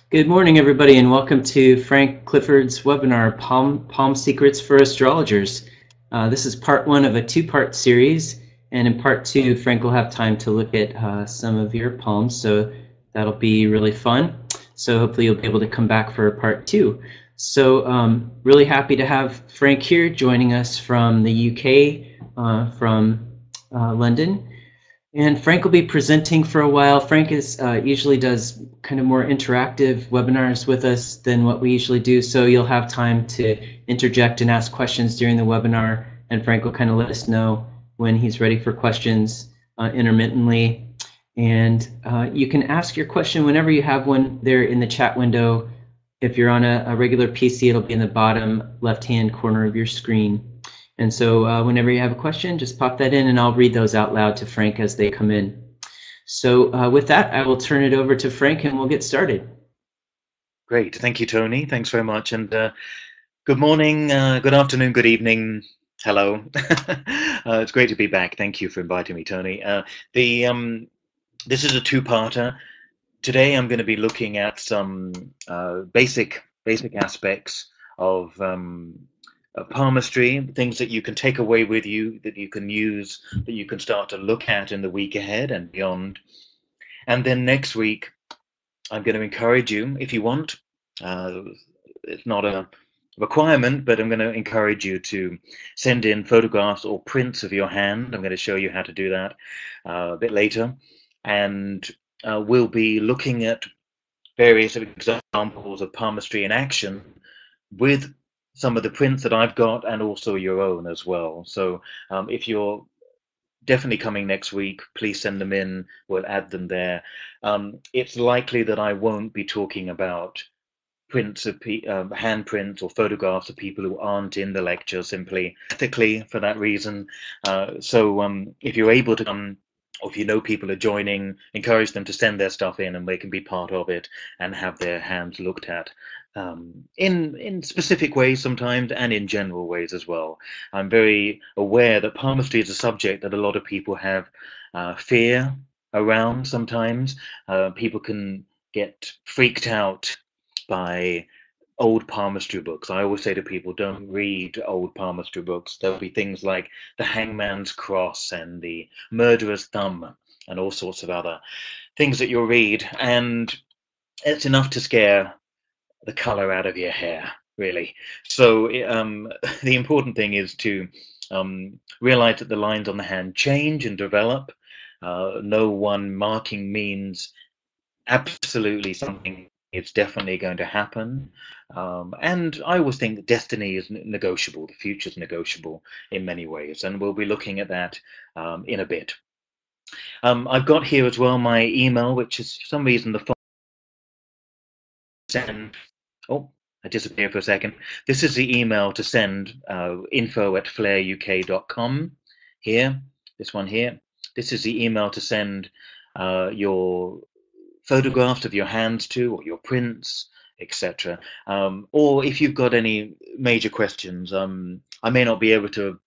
Good morning, everybody, and welcome to Frank Clifford's webinar, Palm Secrets for Astrologers. This is part one of a two-part series, and in part two, Frank will have time to look at some of your palms, so that'll be really fun. So hopefully you'll be able to come back for part two. So really happy to have Frank here joining us from the UK, from London. And Frank will be presenting for a while. Frank usually does kind of more interactive webinars with us than what we usually do, so you'll have time to interject and ask questions during the webinar, and Frank will kind of let us know when he's ready for questions intermittently. And you can ask your question whenever you have one there in the chat window. If you're on a regular PC, it'll be in the bottom left-hand corner of your screen. And so whenever you have a question, just pop that in and I'll read those out loud to Frank as they come in. So with that, I will turn it over to Frank and we'll get started. Great. Thank you, Tony. Thanks very much. And good morning, good afternoon, good evening. Hello. It's great to be back. Thank you for inviting me, Tony. This is a two-parter. Today I'm going to be looking at some basic aspects of palmistry, things that you can take away with you, that you can use, that you can start to look at in the week ahead and beyond. And then next week, I'm going to encourage you, if you want, it's not a requirement, but I'm going to encourage you to send in photographs or prints of your hand. I'm going to show you how to do that a bit later. And we'll be looking at various examples of palmistry in action with some of the prints that I've got and also your own as well. So if you're definitely coming next week, please send them in. We'll add them there. It's likely that I won't be talking about prints of handprints or photographs of people who aren't in the lecture, simply ethically for that reason. So if you're able to come, or if you know people are joining, encourage them to send their stuff in and they can be part of it and have their hands looked at in specific ways sometimes and in general ways as well. I'm very aware that palmistry is a subject that a lot of people have fear around sometimes. People can get freaked out by old palmistry books. I always say to people, don't read old palmistry books. There'll be things like the Hangman's Cross and the Murderer's Thumb and all sorts of other things that you'll read, and it's enough to scare the color out of your hair, really. So the important thing is to realize that the lines on the hand change and develop. No one marking means absolutely something is definitely going to happen. And I always think that destiny is negotiable, the future is negotiable in many ways, and we'll be looking at that in a bit. I've got here as well my email, which is for some reason the send. Oh, I disappeared for a second. This is the email to send info@flareuk.com. Here, this one here. This is the email to send your photographs of your hands to, or your prints, etc. Or if you've got any major questions, I may not be able to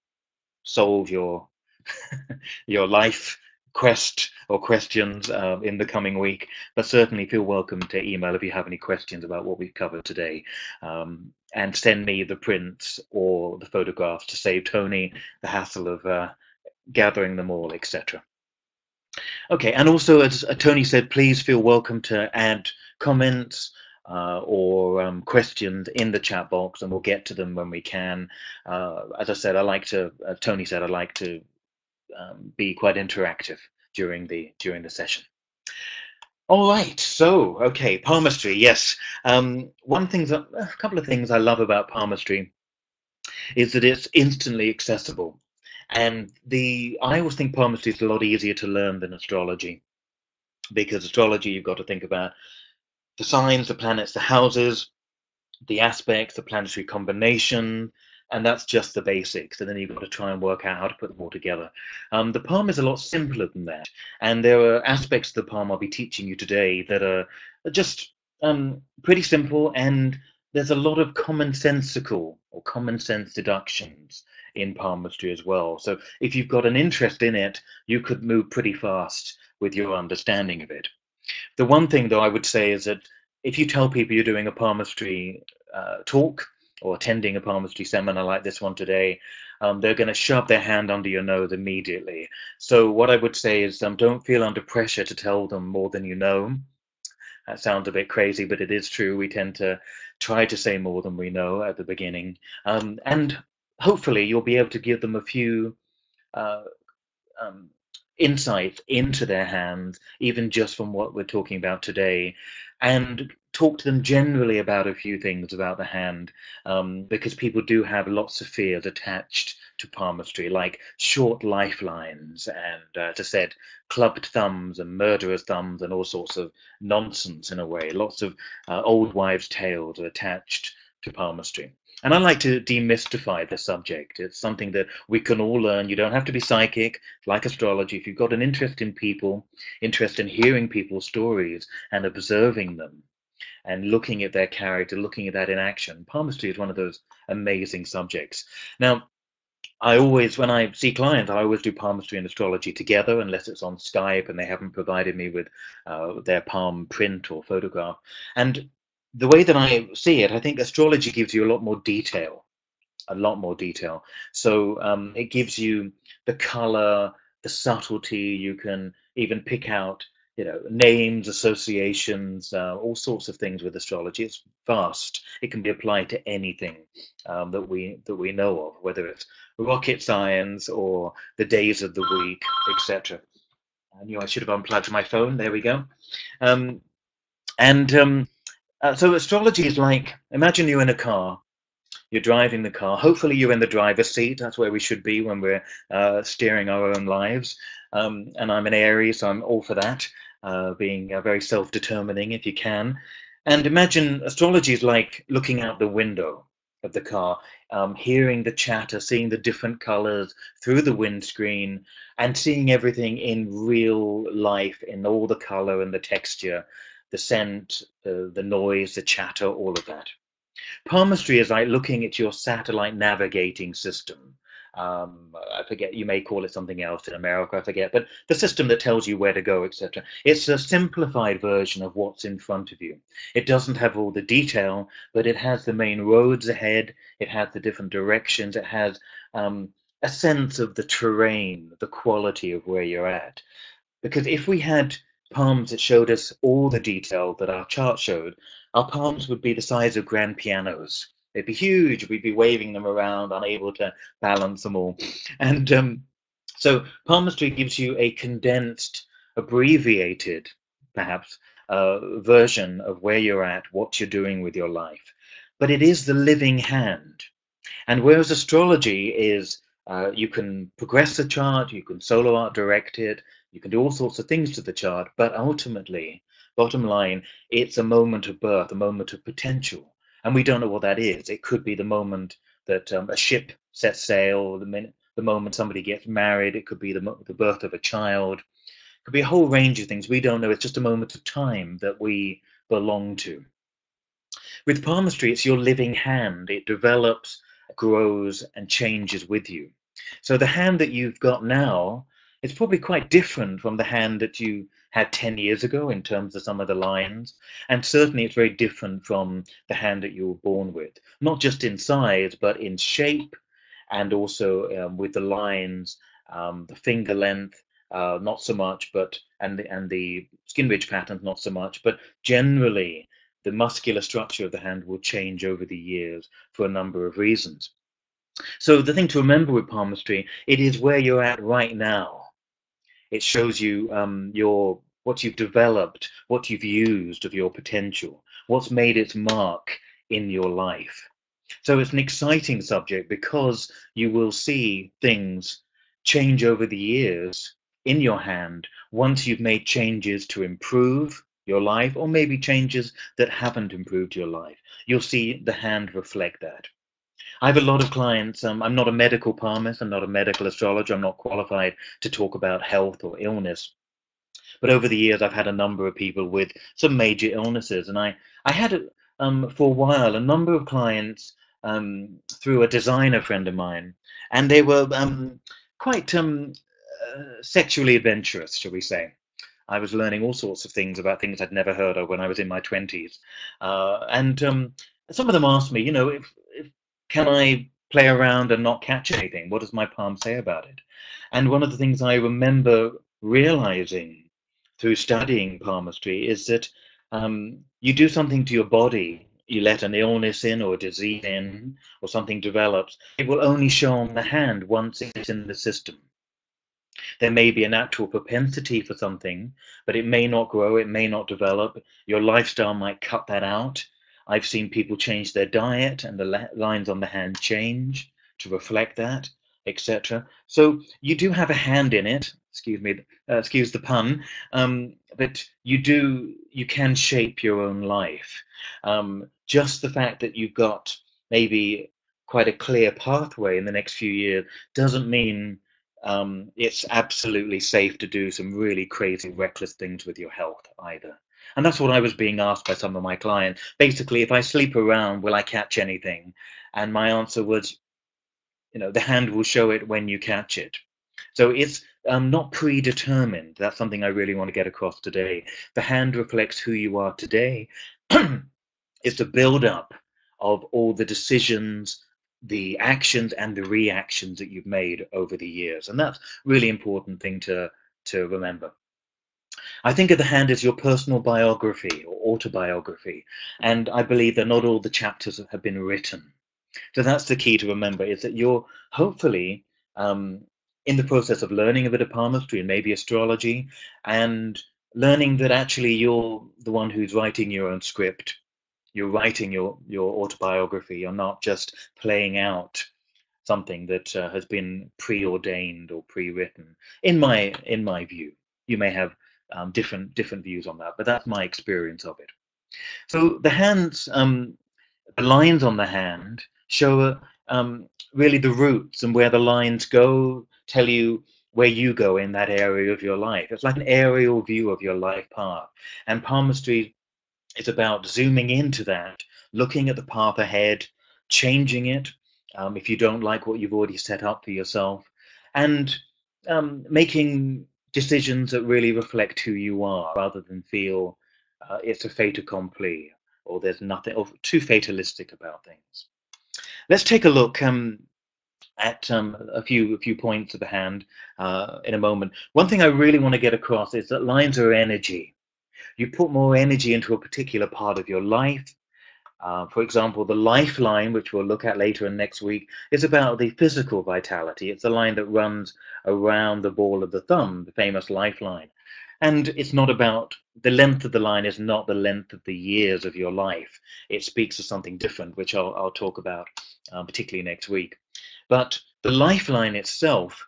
solve your your life quest or questions in the coming week, but certainly feel welcome to email if you have any questions about what we've covered today, and send me the prints or the photographs to save Tony the hassle of gathering them all, etc. Okay, and also as Tony said, please feel welcome to add comments or questions in the chat box, and we'll get to them when we can. As I said, I like to, as Tony said, I like to be quite interactive during the session. All right, so okay, palmistry. Yes, a couple of things I love about palmistry is that it's instantly accessible, and I always think palmistry is a lot easier to learn than astrology, because astrology you've got to think about the signs, the planets, the houses, the aspects, the planetary combination, and that's just the basics. And then you've got to try and work out how to put them all together. The palm is a lot simpler than that, and there are aspects of the palm I'll be teaching you today that are just pretty simple, and there's a lot of commonsensical or common sense deductions in palmistry as well. So if you've got an interest in it, you could move pretty fast with your understanding of it. The one thing, though, I would say is that if you tell people you're doing a palmistry talk or attending a palmistry seminar like this one today, they're going to shove their hand under your nose immediately. So what I would say is don't feel under pressure to tell them more than you know. That sounds a bit crazy, but it is true. We tend to try to say more than we know at the beginning. And hopefully you'll be able to give them a few uh, um, insight into their hands, even just from what we're talking about today, and talk to them generally about a few things about the hand, because people do have lots of fears attached to palmistry, like short lifelines and, as I said, clubbed thumbs and murderer's thumbs and all sorts of nonsense in a way. Lots of old wives' tales are attached to palmistry. And I like to demystify the subject. It's something that we can all learn. You don't have to be psychic like astrology. If you've got an interest in people, interest in hearing people's stories and observing them and looking at their character, looking at that in action, palmistry is one of those amazing subjects. Now, I always, when I see clients, I always do palmistry and astrology together, unless it's on Skype and they haven't provided me with their palm print or photograph. And the way that I see it, I think astrology gives you a lot more detail, a lot more detail. So it gives you the color, the subtlety. You can even pick out, names, associations, all sorts of things with astrology. It's vast. It can be applied to anything that we know of, whether it's rocket science or the days of the week, etc. I knew I should have unplugged my phone. There we go. Um, and so astrology is like, imagine you're in a car. You're driving the car. Hopefully, you're in the driver's seat. That's where we should be when we're steering our own lives. And I'm an Aries, so I'm all for that, being very self-determining if you can. And imagine astrology is like looking out the window of the car, hearing the chatter, seeing the different colors through the windscreen, and seeing everything in real life, in all the color and the texture, the scent, the noise, the chatter, all of that. Palmistry is like looking at your satellite navigating system. I forget, you may call it something else in America, I forget, but the system that tells you where to go, etc. It's a simplified version of what's in front of you. It doesn't have all the detail, but it has the main roads ahead, it has the different directions, it has a sense of the terrain, the quality of where you're at. Because if we had palms that showed us all the detail that our chart showed, our palms would be the size of grand pianos. They'd be huge. We'd be waving them around, unable to balance them all. And so palmistry gives you a condensed, abbreviated, perhaps, version of where you're at, what you're doing with your life. But it is the living hand. And whereas astrology is, you can progress the chart, you can solo art direct it, you can do all sorts of things to the chart, but ultimately, bottom line, it's a moment of birth, a moment of potential. And we don't know what that is. It could be the moment that a ship sets sail, the moment somebody gets married, it could be the birth of a child, it could be a whole range of things. We don't know. It's just a moment of time that we belong to. With palmistry, it's your living hand. It develops, grows, and changes with you. So the hand that you've got now is probably quite different from the hand that you had 10 years ago in terms of some of the lines. And certainly it's very different from the hand that you were born with, not just in size, but in shape and also with the lines, the finger length, not so much, but and the skin ridge patterns, not so much, but generally the muscular structure of the hand will change over the years for a number of reasons. So the thing to remember with palmistry, it is where you're at right now. It shows you your what you've developed, what you've used of your potential, what's made its mark in your life. So it's an exciting subject because you will see things change over the years in your hand once you've made changes to improve your life, or maybe changes that haven't improved your life. You'll see the hand reflect that. I have a lot of clients. I'm not a medical palmist, I'm not a medical astrologer, I'm not qualified to talk about health or illness. But over the years, I've had a number of people with some major illnesses, and I had for a while a number of clients through a designer friend of mine, and they were quite sexually adventurous, shall we say. I was learning all sorts of things about things I'd never heard of when I was in my 20s. And some of them asked me, if can I play around and not catch anything? What does my palm say about it? And one of the things I remember realizing through studying palmistry is that you do something to your body, you let an illness in or a disease in, or something develops, it will only show on the hand once it's in the system. There may be a natural propensity for something, but it may not grow, it may not develop. Your lifestyle might cut that out. I've seen people change their diet and the lines on the hand change to reflect that, etc. So you do have a hand in it, excuse me, excuse the pun, but you can shape your own life. Just the fact that you've got maybe quite a clear pathway in the next few years doesn't mean it's absolutely safe to do some really crazy, reckless things with your health either. And that's what I was being asked by some of my clients. Basically, if I sleep around, will I catch anything? And my answer was, the hand will show it when you catch it. So it's not predetermined. That's something I really want to get across today. The hand reflects who you are today. It's the build-up of all the decisions, the actions and the reactions that you've made over the years. And that's really important thing to remember. I think of the hand as your personal biography or autobiography, and I believe that not all the chapters have been written. So that's the key to remember, is that you're hopefully in the process of learning a bit of palmistry and maybe astrology, and learning that actually you're the one who's writing your own script. You're writing your autobiography. You're not just playing out something that has been preordained or pre-written. In my view, you may have different views on that, but that's my experience of it. So the hands, the lines on the hand show really the roots, and where the lines go tell you where you go in that area of your life. It's like an aerial view of your life path. And palmistry is about zooming into that, looking at the path ahead, changing it if you don't like what you've already set up for yourself, and making decisions that really reflect who you are, rather than feel it's a fait accompli, or there's nothing, or too fatalistic about things. Let's take a look at a few points of the hand in a moment. One thing I really want to get across is that lines are energy. You put more energy into a particular part of your life. For example, the lifeline, which we'll look at later in next week, is about the physical vitality. It's the line that runs around the ball of the thumb, the famous lifeline. And it's not about, the length of the line is not the length of the years of your life. It speaks of something different, which I'll talk about particularly next week. But the lifeline itself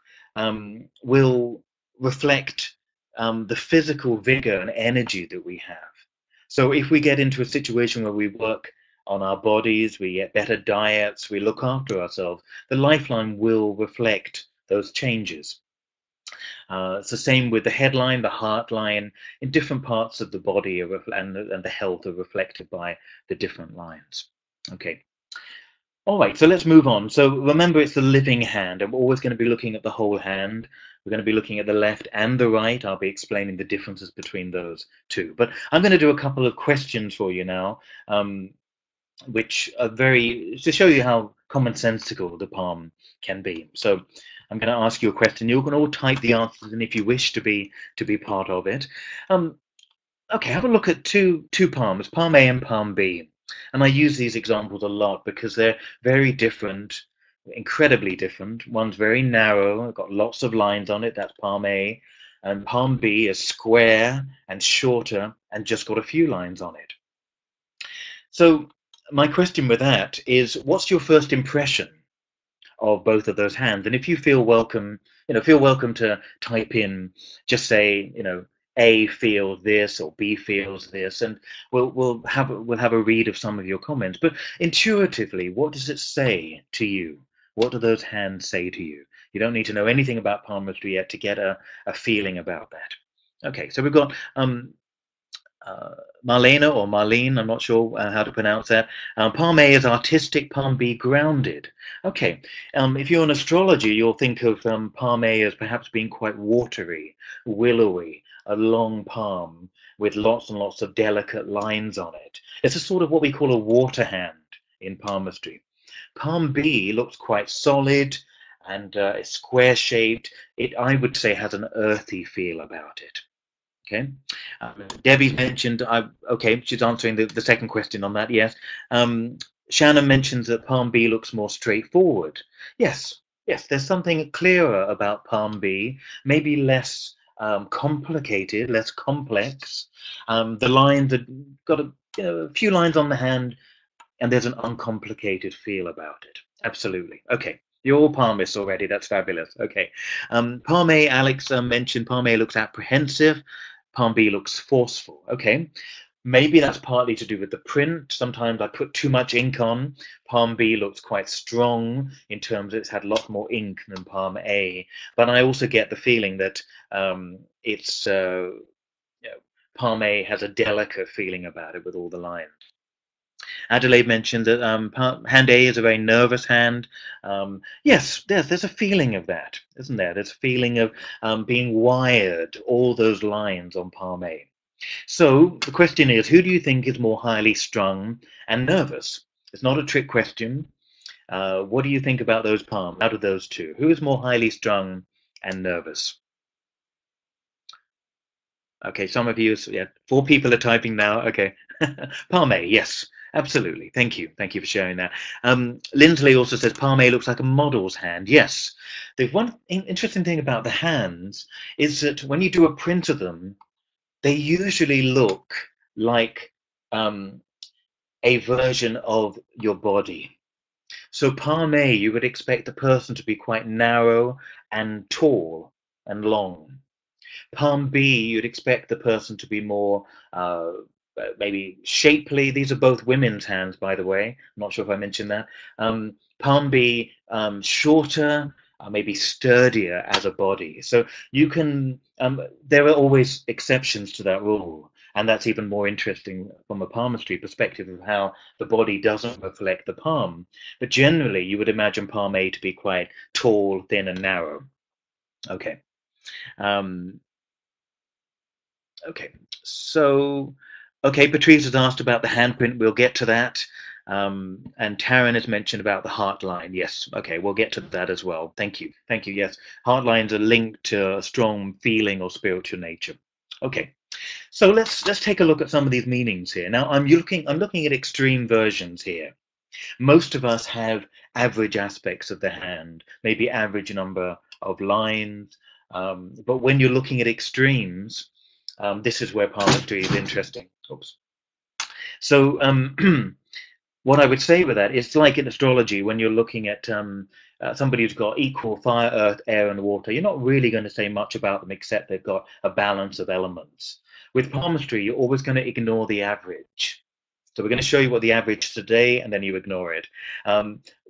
will reflect the physical vigor and energy that we have. So if we get into a situation where we work on our bodies, we get better diets, we look after ourselves, the lifeline will reflect those changes. It's the same with the headline, the heart line. In different parts of the body and the health are reflected by the different lines. Okay. All right, so let's move on. So remember, it's the living hand, and we're always going to be looking at the whole hand. We're going to be looking at the left and the right. I'll be explaining the differences between those two. But I'm going to do a couple of questions for you now, which are to show you how commonsensical the palm can be. So I'm going to ask you a question. You're going to all type the answers, and if you wish to be part of it. Okay, have a look at two palms, palm A and palm B. And I use these examples a lot because they're very different, incredibly different. One's very narrow, got lots of lines on it, that's palm A. And palm B is square and shorter and just got a few lines on it. So my question with that is, what's your first impression of both of those hands? And if you feel welcome, feel welcome to type in, just say, A feels this or B feels this, and we'll have a read of some of your comments. But intuitively, what does it say to you? What do those hands say to you? You don't need to know anything about palmistry yet to get a feeling about that. Okay, so we've got Marlena or Marlene, I'm not sure how to pronounce that. Palm A is artistic, palm B grounded. Okay, if you're an astrologer, you'll think of palm A as perhaps being quite watery, willowy, a long palm with lots and lots of delicate lines on it. It's a sort of what we call a water hand in palmistry. Palm B looks quite solid and it's square shaped. It, I would say, has an earthy feel about it. Okay. Debbie mentioned, okay, she's answering the second question on that, yes. Shannon mentions that Palm B looks more straightforward. Yes, yes, there's something clearer about Palm B, maybe less complicated, less complex. The lines have got a few lines on the hand, and there's an uncomplicated feel about it. Absolutely. Okay. You're all palmists already. That's fabulous. Okay. Palm A, Alex mentioned Palm A looks apprehensive. Palm B looks forceful. Okay. Maybe that's partly to do with the print. Sometimes I put too much ink on. Palm B looks quite strong in terms of it's had a lot more ink than Palm A. But I also get the feeling that it's Palm A has a delicate feeling about it with all the lines. Adelaide mentioned that hand A is a very nervous hand. Yes, there's a feeling of that, isn't there? There's a feeling of being wired, all those lines on palm A. So the question is, who do you think is more highly strung and nervous? It's not a trick question. What do you think about those palms out of those two? Who is more highly strung and nervous? Okay, some of you, yeah, 4 people are typing now. Okay, palm A, yes, absolutely. Thank you. Thank you for sharing that. Lindsley also says palm A looks like a model's hand. Yes, the one interesting thing about the hands is that when you do a print of them, they usually look like a version of your body. So palm A, you would expect the person to be quite narrow and tall and long. Palm B, you'd expect the person to be more maybe shapely. These are both women's hands, by the way. I'm not sure if I mentioned that. Palm B, shorter, maybe sturdier as a body. So you can, there are always exceptions to that rule. And that's even more interesting from a palmistry perspective of how the body doesn't reflect the palm. But generally, you would imagine palm A to be quite tall, thin, and narrow. Okay. Okay, so, okay, Patrice has asked about the handprint. We'll get to that. And Taryn has mentioned about the heart line. Yes, okay, we'll get to that as well. Thank you. Thank you. Yes, heart lines are linked to a strong feeling or spiritual nature. Okay, so let's take a look at some of these meanings here. Now, I'm looking at extreme versions here. Most of us have average aspects of the hand, maybe average number of lines. But when you're looking at extremes, this is where palmistry is interesting. Oops. So what I would say with that, it's like in astrology when you're looking at somebody who's got equal fire, earth, air, and water. You're not really going to say much about them except they've got a balance of elements. With palmistry, you're always going to ignore the average. So we're going to show you what the average is today, and then you ignore it.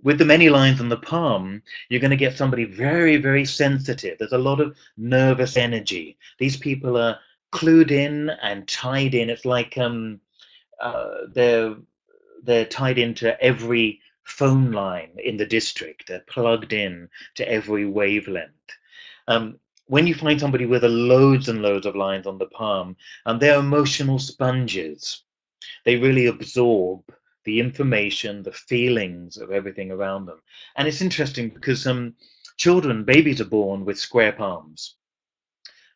With the many lines on the palm, you're going to get somebody very, very sensitive. There's a lot of nervous energy. These people are clued in and tied in. It's like they're tied into every phone line in the district. They're plugged in to every wavelength. When you find somebody with loads and loads of lines on the palm, they're emotional sponges. They really absorb the information, the feelings of everything around them. And it's interesting because babies are born with square palms.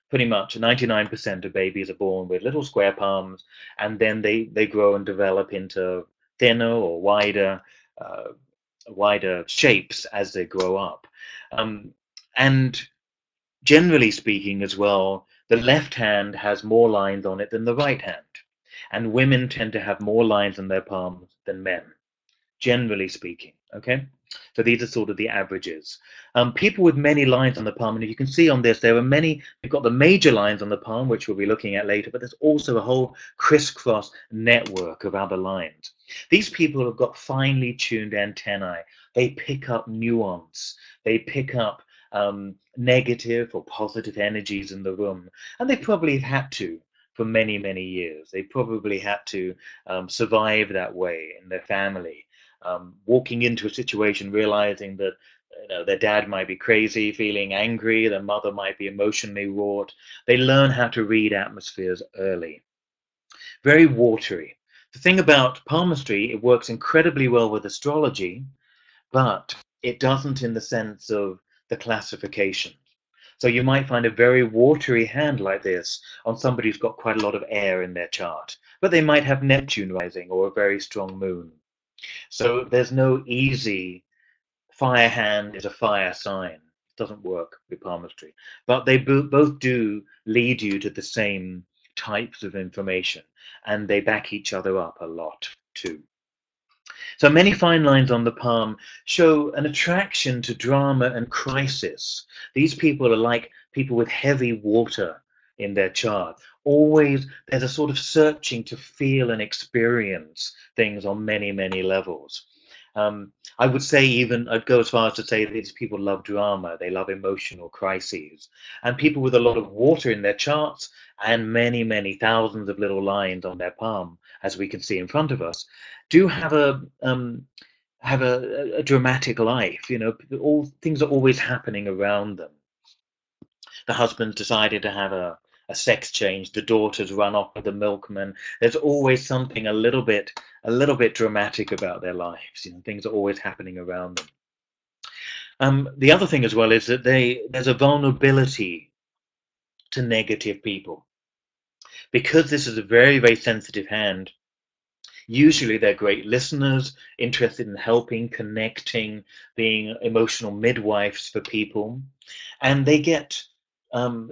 Pretty much 99% of babies are born with little square palms, and then they grow and develop into thinner or wider shapes as they grow up. And generally speaking as well, the left hand has more lines on it than the right hand. And women tend to have more lines on their palms than men, generally speaking. Okay, so these are sort of the averages. People with many lines on the palm, and you can see on this, there are many. We've got the major lines on the palm, which we'll be looking at later, but there's also a whole crisscross network of other lines. These people have got finely tuned antennae. They pick up nuance. They pick up negative or positive energies in the room, and they probably have had to for many, many years. They probably had to survive that way in their family. walking into a situation, realizing that their dad might be crazy, feeling angry, their mother might be emotionally wrought. They learn how to read atmospheres early. Very watery. The thing about palmistry, it works incredibly well with astrology, but it doesn't in the sense of the classification. So you might find a very watery hand like this on somebody who's got quite a lot of air in their chart, but they might have Neptune rising or a very strong moon. So there's no easy fire hand is a fire sign. It doesn't work with palmistry. But they both do lead you to the same types of information, and they back each other up a lot too. So many fine lines on the palm show an attraction to drama and crisis. These people are like people with heavy water in their chart. Always there's a sort of searching to feel and experience things on many, many levels. I would say even, I'd go as far as to say that these people love drama, they love emotional crises. And people with a lot of water in their charts and many, many thousands of little lines on their palm, as we can see in front of us, do have a dramatic life. All things are always happening around them. The husband's decided to have a sex change. The daughter's run off with the milkman. There's always something a little bit dramatic about their lives. Things are always happening around them. The other thing as well is that there's a vulnerability to negative people. Because this is a very, very sensitive hand, usually they're great listeners, interested in helping, connecting, being emotional midwives for people. And they get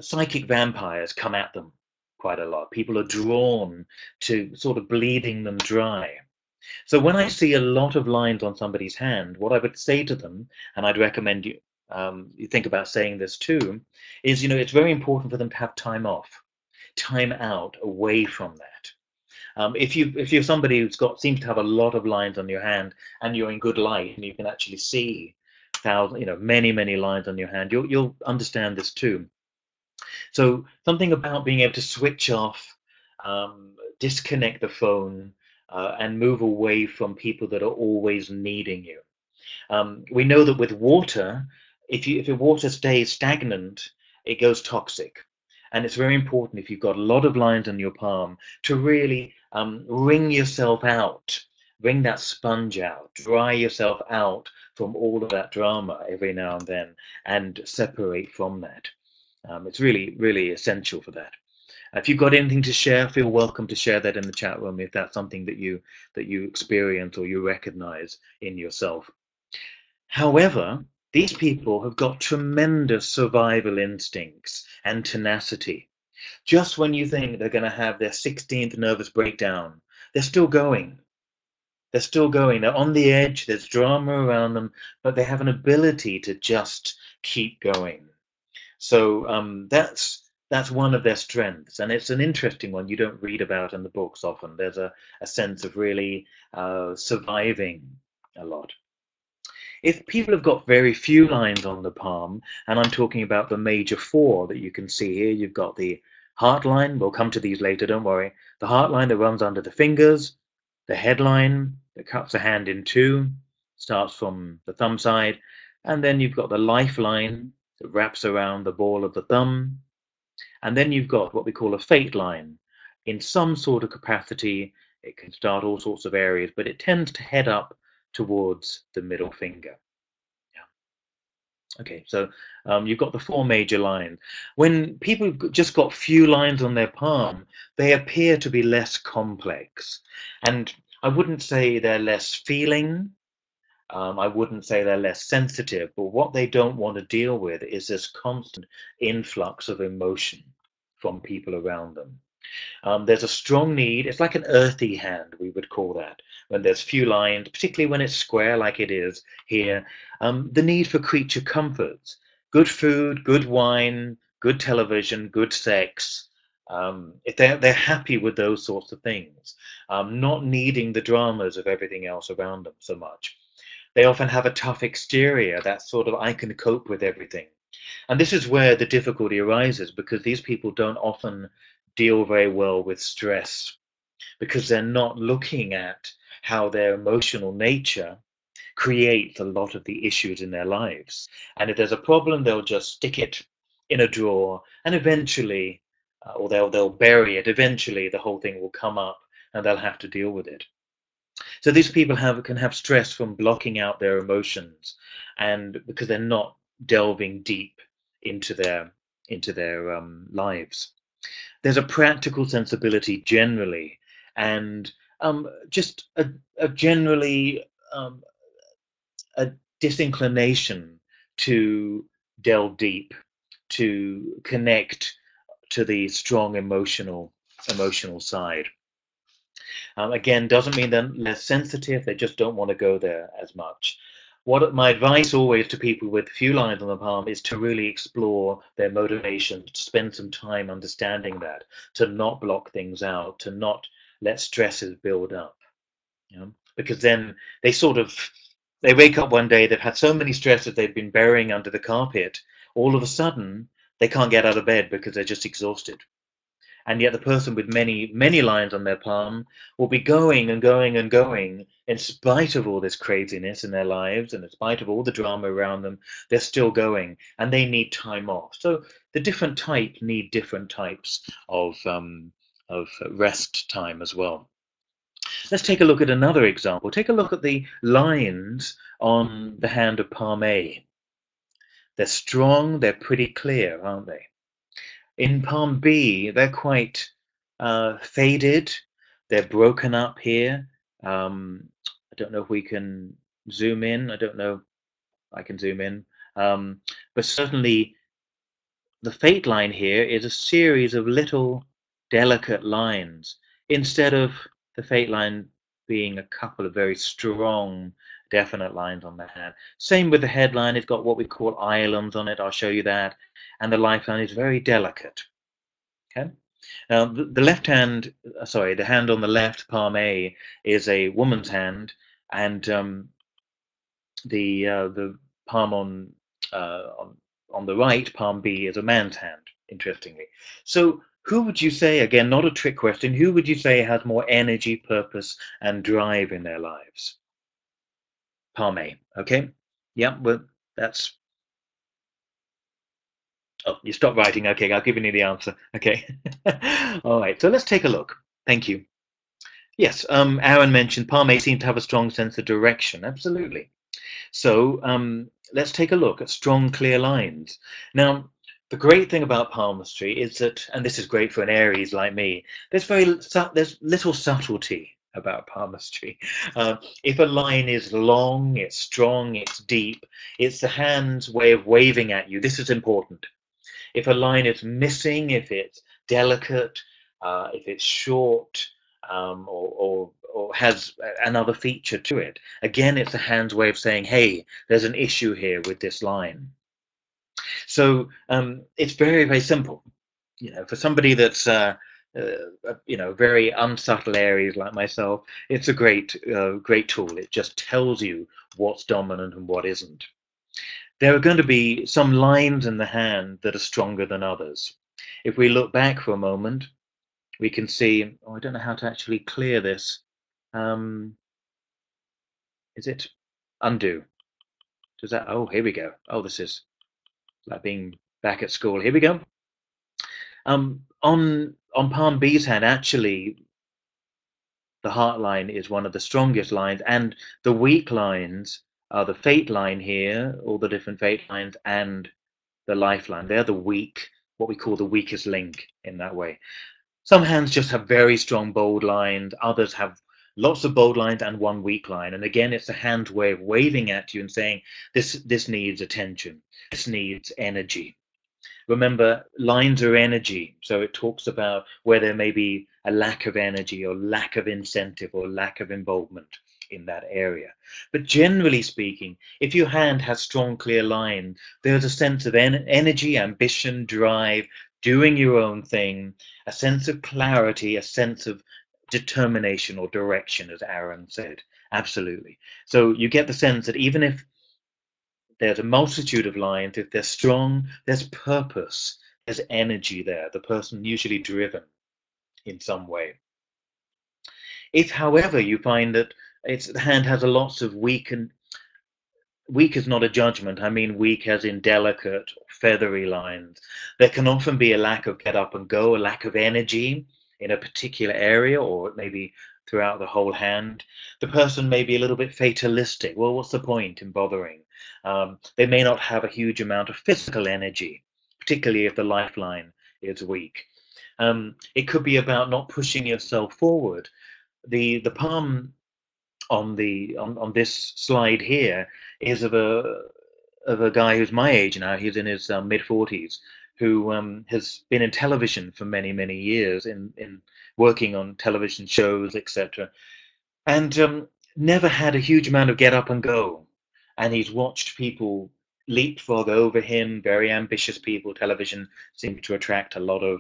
psychic vampires come at them quite a lot. People are drawn to sort of bleeding them dry. So when I see a lot of lines on somebody's hand, what I would say to them, and I'd recommend you think about saying this too, is it's very important for them to have time off, time out, away from that. If you're somebody seems to have a lot of lines on your hand and you're in good light and you can actually see many, many lines on your hand, you'll understand this too. So something about being able to switch off, disconnect the phone, and move away from people that are always needing you. We know that with water, if your water stays stagnant, it goes toxic. And it's very important if you've got a lot of lines on your palm to really wring yourself out, wring that sponge out, dry yourself out from all of that drama every now and then, and separate from that. It's really, really essential for that. If you've got anything to share, feel welcome to share that in the chat room if that's something that you experience or you recognize in yourself. However, these people have got tremendous survival instincts and tenacity. Just when you think they're going to have their 16th nervous breakdown, they're still going. They're still going. They're on the edge. There's drama around them, but they have an ability to just keep going. So that's one of their strengths, and it's an interesting one you don't read about in the books often. There's a sense of really surviving a lot. If people have got very few lines on the palm, and I'm talking about the major four that you can see here, you've got the heart line, we'll come to these later, don't worry, the heart line that runs under the fingers, the head line that cuts the hand in two, starts from the thumb side, and then you've got the lifeline that wraps around the ball of the thumb, and then you've got what we call a fate line. In some sort of capacity, it can start all sorts of areas, but it tends to head up towards the middle finger. Yeah. Okay, so you've got the four major lines. When people have just got few lines on their palm, they appear to be less complex. And I wouldn't say they're less feeling. I wouldn't say they're less sensitive, but what they don't want to deal with is this constant influx of emotion from people around them. There's a strong need. It's like an earthy hand, we would call that, when there's few lines, particularly when it's square like it is here. The need for creature comforts, good food, good wine, good television, good sex. If they're happy with those sorts of things, not needing the dramas of everything else around them so much. They often have a tough exterior, that sort of I can cope with everything. And this is where the difficulty arises, because these people don't often deal very well with stress, because they're not looking at how their emotional nature creates a lot of the issues in their lives. And if there's a problem, they'll just stick it in a drawer, and eventually, or they'll bury it. Eventually, the whole thing will come up, and they'll have to deal with it. So these people can have stress from blocking out their emotions, and because they're not delving deep into their lives. There's a practical sensibility generally, and just a generally a disinclination to delve deep, to connect to the strong emotional side. Again, doesn't mean they're less sensitive, they just don't want to go there as much. What my advice always to people with few lines on the palm is to really explore their motivation, to spend some time understanding that, to not block things out, to not let stresses build up. You know? Because then they wake up one day, they've had so many stresses they've been burying under the carpet, all of a sudden they can't get out of bed because they're just exhausted. And yet the person with many lines on their palm will be going and going and going in spite of all this craziness in their lives and in spite of all the drama around them. They're still going, and they need time off. So the different types need different types of rest time as well. Let's take a look at another example. Take a look at the lines on the hand of palm A. They're strong, they're pretty clear, aren't they? In palm B, they're quite faded. They're broken up here. I don't know if we can zoom in. I don't know. I can zoom in. But certainly the fate line here is a series of little delicate lines instead of the fate line being a couple of very strong, definite lines on the hand. Same with the headline. It's got what we call islands on it. I'll show you that. And the lifeline is very delicate. Okay. Now, the left hand, sorry, the hand on the left, palm A, is a woman's hand, and the palm on the right, palm B, is a man's hand. Interestingly, so who would you say, again, not a trick question, who would you say has more energy, purpose, and drive in their lives? Palm A. Okay. Yeah. Well, that's. Oh, you stopped writing. Okay, I'll give you the answer. Okay. All right. So let's take a look. Thank you. Yes, Aaron mentioned palm A seems to have a strong sense of direction. Absolutely. So let's take a look at strong, clear lines. Now, the great thing about palmistry is that, and this is great for an Aries like me, there's little subtlety about palmistry. If a line is long, it's strong, it's deep, it's the hand's way of waving at you. This is important. If a line is missing, if it's delicate, if it's short, or has another feature to it, again, it's the hand's way of saying, hey, there's an issue here with this line. So it's very, very simple. For somebody that's very unsubtle Aries like myself, it's a great tool. It just tells you what's dominant and what isn't. There are going to be some lines in the hand that are stronger than others. If we look back for a moment, we can see, I don't know how to actually clear this. Is it undo? Does that, oh, here we go. Oh, this is like being back at school. Here we go. On palm B's hand, actually, the heart line is one of the strongest lines, and the weak lines are the fate line here, all the different fate lines, and the lifeline. They're the weak, what we call the weakest link in that way. Some hands just have very strong bold lines, others have lots of bold lines and one weak line. And again, it's the hand's way of waving at you and saying, this needs attention, this needs energy. Remember, lines are energy, so it talks about where there may be a lack of energy or lack of incentive or lack of involvement in that area. But generally speaking, if your hand has strong, clear lines, there's a sense of energy, ambition, drive, doing your own thing, a sense of clarity, a sense of determination or direction, as Aaron said. Absolutely. So you get the sense that even if there's a multitude of lines, if they're strong, there's purpose, there's energy there, the person usually driven in some way. If, however, you find that the hand has a lots of weak, and weak is not a judgment. I mean weak as in delicate, feathery lines. There can often be a lack of get up and go, a lack of energy in a particular area, or maybe throughout the whole hand. The person may be a little bit fatalistic. Well, what's the point in bothering? They may not have a huge amount of physical energy, particularly if the lifeline is weak. It could be about not pushing yourself forward. The palm on this slide here is of a guy who's my age now. He's in his mid 40s, who has been in television for many years, in working on television shows, etc. And never had a huge amount of get up and go. And he's watched people leapfrog over him, very ambitious people. Television seems to attract a lot of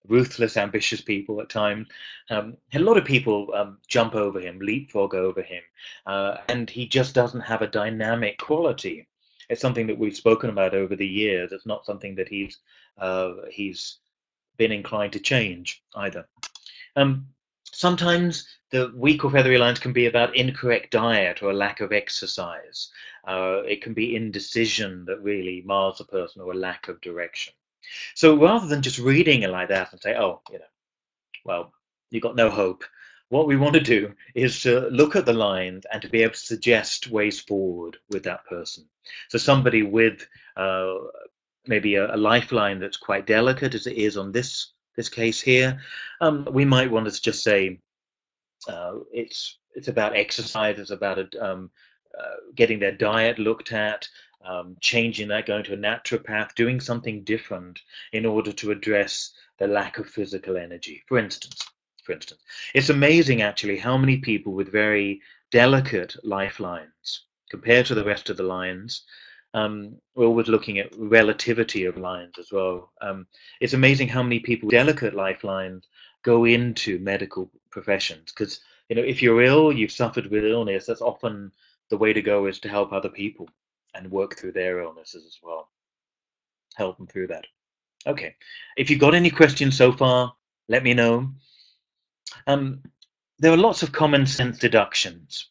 ruthless, ambitious people at times. A lot of people jump over him, leapfrog over him, and he just doesn't have a dynamic quality. It's something that we've spoken about over the years. It's not something that he's been inclined to change either. Um, Sometimes the weak or feathery lines can be about incorrect diet or a lack of exercise. It can be indecision that really mars a person, or a lack of direction. So rather than just reading it like that and say, oh, well, you've got no hope, what we want to do is to look at the lines and to be able to suggest ways forward with that person. So somebody with maybe a lifeline that's quite delicate, as it is on this case here, we might want to just say it's about exercise, it's about getting their diet looked at, changing that, going to a naturopath, doing something different in order to address the lack of physical energy. For instance, it's amazing actually how many people with very delicate lifelines compared to the rest of the lines. We're always looking at relativity of lines as well. It's amazing how many people with delicate lifelines go into medical professions, because if you're ill, you've suffered with illness, that's often the way to go, is to help other people and work through their illnesses as well. Help them through that. Okay. If you've got any questions so far, let me know. There are lots of common sense deductions.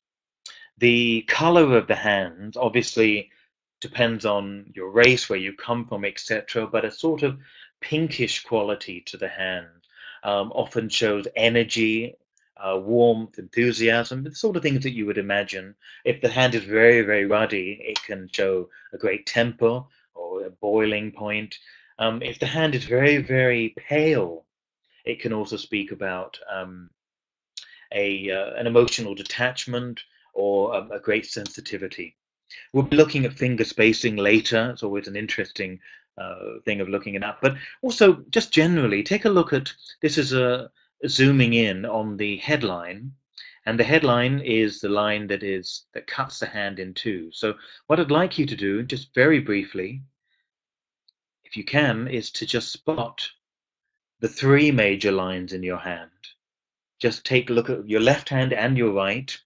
The color of the hand obviously depends on your race, where you come from, etc. But a sort of pinkish quality to the hand often shows energy, warmth, enthusiasm, the sort of things that you would imagine. If the hand is very ruddy, it can show a great temper or a boiling point. If the hand is very pale, it can also speak about an emotional detachment, or a great sensitivity. We'll be looking at finger spacing later. It's always an interesting thing of looking at that. But also, just generally, take a look at this. Is a zooming in on the headline, and the headline is the line that cuts the hand in two. So what I'd like you to do, just very briefly, if you can, is to just spot the three major lines in your hand. Just take a look at your left hand and your right,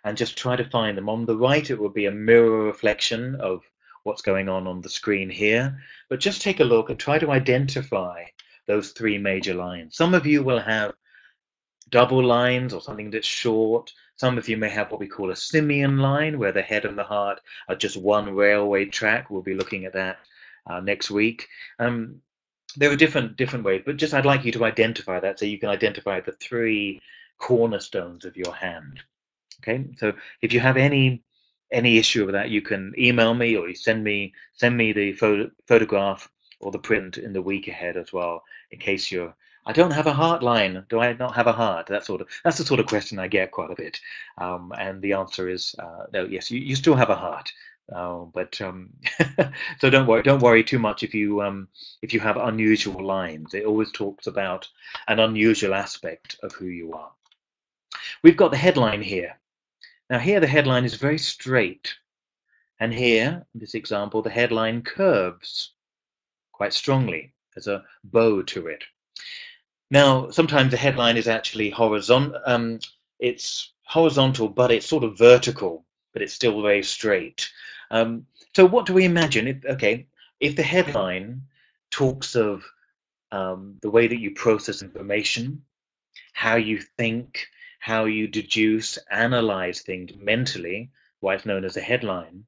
and just try to find them. On the right, it will be a mirror reflection of what's going on the screen here. But just take a look and try to identify those three major lines. Some of you will have double lines, or something that's short. Some of you may have what we call a simian line, where the head and the heart are just one railway track. We'll be looking at that next week. There are different ways, but just I'd like you to identify that, so you can identify the three cornerstones of your hand. Okay, so if you have any issue with that, you can email me, or you send me the photograph or the print in the week ahead as well, in case you're, I don't have a heart line. Do I not have a heart? That's the sort of question I get quite a bit, and the answer is no. Yes, you still have a heart, but so don't worry too much if you have unusual lines. It always talks about an unusual aspect of who you are. We've got the headline here. Now here the headline is very straight, and here, in this example, the headline curves quite strongly. There's a bow to it. Now, sometimes the headline is actually horizontal. It's horizontal, but it's sort of vertical, but it's still very straight. So what do we imagine? If the headline talks of, the way that you process information, how you think, how you deduce, analyze things mentally, why it's known as a headline.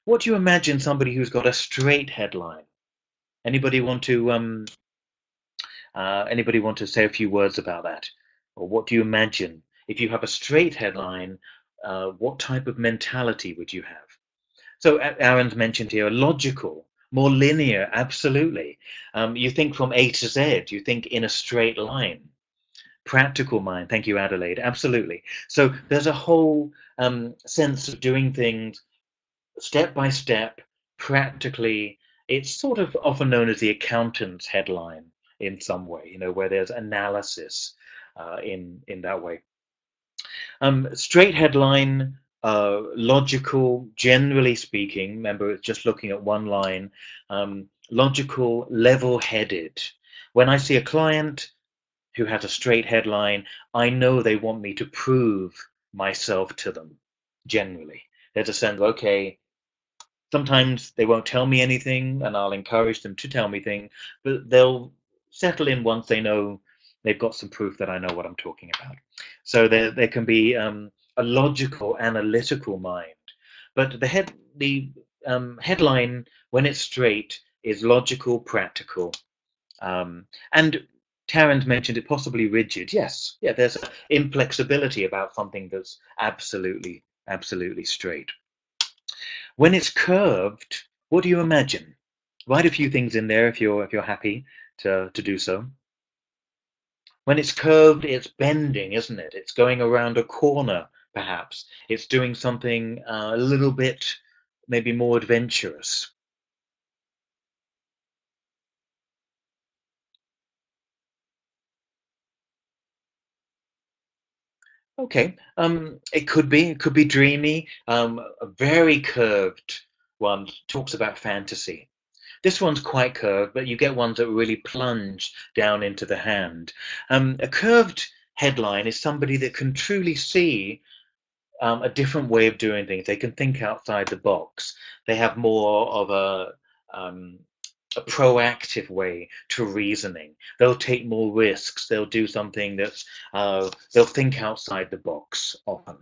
What do you imagine somebody who's got a straight headline? Anybody want to say a few words about that? Or what do you imagine? If you have a straight headline, what type of mentality would you have? So Aaron's mentioned here, logical, more linear, absolutely. You think from A to Z, you think in a straight line. Practical mind, thank you, Adelaide, absolutely. So there's a whole sense of doing things step by step, practically. It's sort of often known as the accountant's headline in some way, where there's analysis in that way. Straight headline, logical, generally speaking. Remember, it's just looking at one line. Logical, level-headed. When I see a client who has a straight headline, I know they want me to prove myself to them, generally. There's a sense, okay, sometimes they won't tell me anything, and I'll encourage them to tell me things, but they'll settle in once they know they've got some proof that I know what I'm talking about. So there can be a logical, analytical mind, but the headline, when it's straight, is logical, practical, and Tarrant mentioned it, possibly rigid. Yes, yeah, there's inflexibility about something that's absolutely, absolutely straight. When it's curved, what do you imagine? Write a few things in there if you're happy to do so. When it's curved, it's bending, isn't it? It's going around a corner, perhaps. It's doing something a little bit maybe more adventurous. Okay, it could be dreamy. A very curved one talks about fantasy. This one's quite curved, but you get ones that really plunge down into the hand. A curved headline is somebody that can truly see a different way of doing things. They can think outside the box. They have more of a proactive way to reasoning. They'll take more risks. They'll do something that's they'll think outside the box often.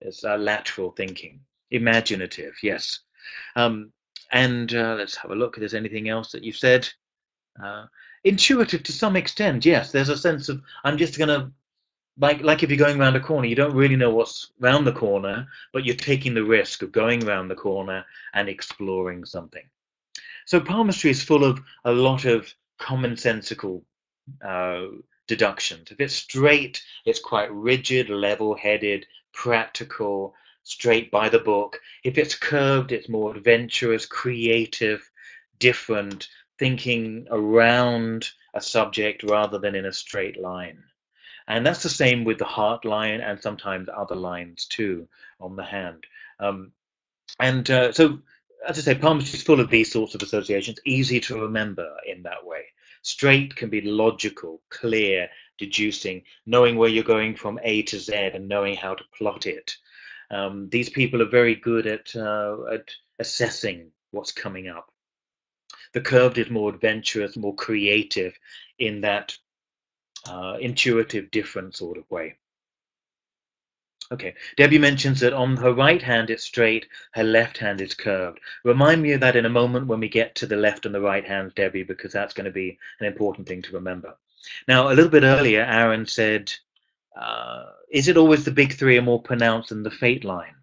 It's lateral thinking, imaginative. Yes. Um, and let's have a look if there's anything else that you've said. Uh, Intuitive to some extent, yes. There's a sense of I'm just gonna like if you're going around a corner, you don't really know what's round the corner, but you're taking the risk of going around the corner and exploring something. So palmistry is full of a lot of commonsensical uh, deductions. If it's straight, it's quite rigid, level-headed, practical, straight by the book. If it's curved, it's more adventurous, creative, different, thinking around a subject rather than in a straight line. And that's the same with the heart line and sometimes other lines too on the hand. Um, and so, as I say, palmistry is full of these sorts of associations, easy to remember in that way. Straight can be logical, clear, deducing, knowing where you're going from A to Z and knowing how to plot it. These people are very good at assessing what's coming up. The curved is more adventurous, more creative in that intuitive, different sort of way. Okay, Debbie mentions that on her right hand it's straight, her left hand is curved. Remind me of that in a moment when we get to the left and the right hands, Debbie, because that's going to be an important thing to remember. Now, a little bit earlier, Aaron said, is it always the big three are more pronounced than the fate line?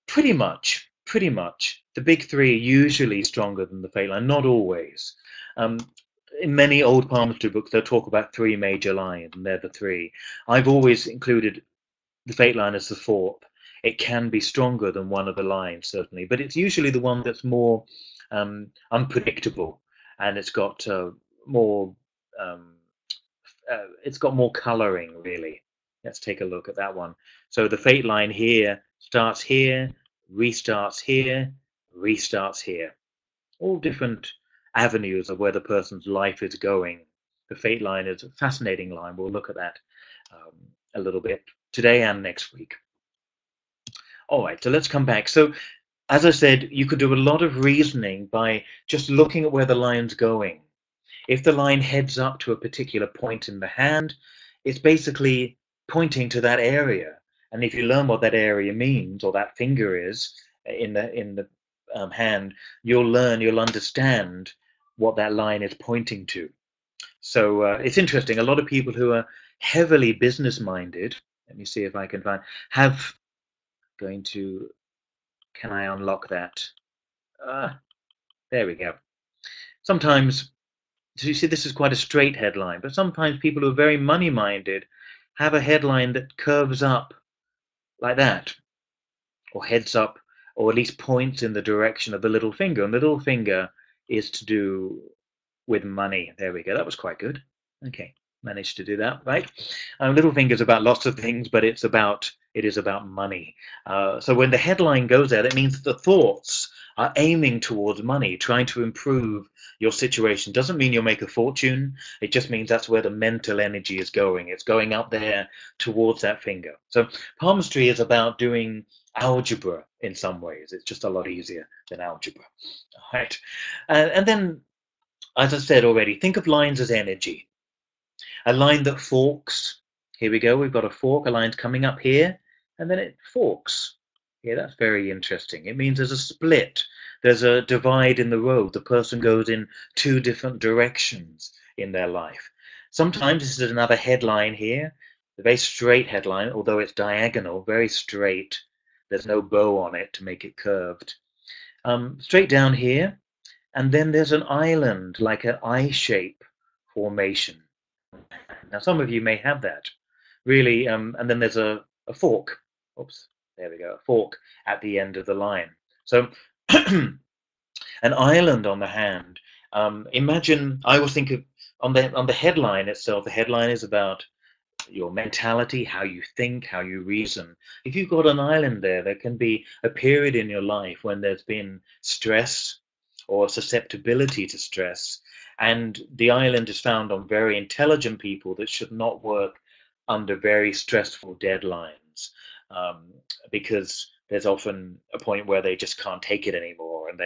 Pretty much, pretty much. The big three are usually stronger than the fate line, not always. Um, in many old palmistry books, they'll talk about three major lines, and they're the three. I've always included the fate line as the fourth. It can be stronger than one of the lines, certainly, but it's usually the one that's more unpredictable, and more um, it's got more coloring, really. Let's take a look at that one. So the fate line here starts here, restarts here, restarts here. All different avenues of where the person's life is going. The fate line is a fascinating line. We'll look at that a little bit today and next week. All right, so let's come back. So, as I said, you could do a lot of reasoning by just looking at where the line's going. If the line heads up to a particular point in the hand, it's basically pointing to that area. And if you learn what that area means, or that finger is in the hand, you'll understand what that line is pointing to. So it's interesting. A lot of people who are heavily business minded, let me see if I can find, have going to, can I unlock that? There we go. Sometimes, so you see, this is quite a straight headline, but sometimes people who are very money minded have a headline that curves up like that, or heads up, or at least points in the direction of the little finger. And the little finger is to do with money. There we go. That was quite good. Okay, managed to do that right. Little finger's about lots of things, but it is about money. So when the headline goes there, it means that the thoughts are aiming towards money, trying to improve your situation. Doesn't mean you'll make a fortune. It just means that's where the mental energy is going. It's going up there towards that finger. So palmistry is about doing algebra in some ways. It's just a lot easier than algebra. All right. And then, as I said already, think of lines as energy. A line that forks. Here we go. We've got a fork. A line's coming up here, and then it forks. Yeah, that's very interesting. It means there's a split. There's a divide in the road. The person goes in two different directions in their life. Sometimes this is another headline here, a very straight headline, although it's diagonal, very straight. There's no bow on it to make it curved. Straight down here, and then there's an island, like an I shape formation. Now, some of you may have that, really, and then there's a fork. Oops, there we go, a fork at the end of the line. So, an island on the hand. Imagine, I always think of on the headline itself. The headline is about your mentality, how you think, how you reason. If you've got an island there can be a period in your life when there's been stress or susceptibility to stress, and the island is found on very intelligent people that should not work under very stressful deadlines, because there's often a point where they just can't take it anymore, and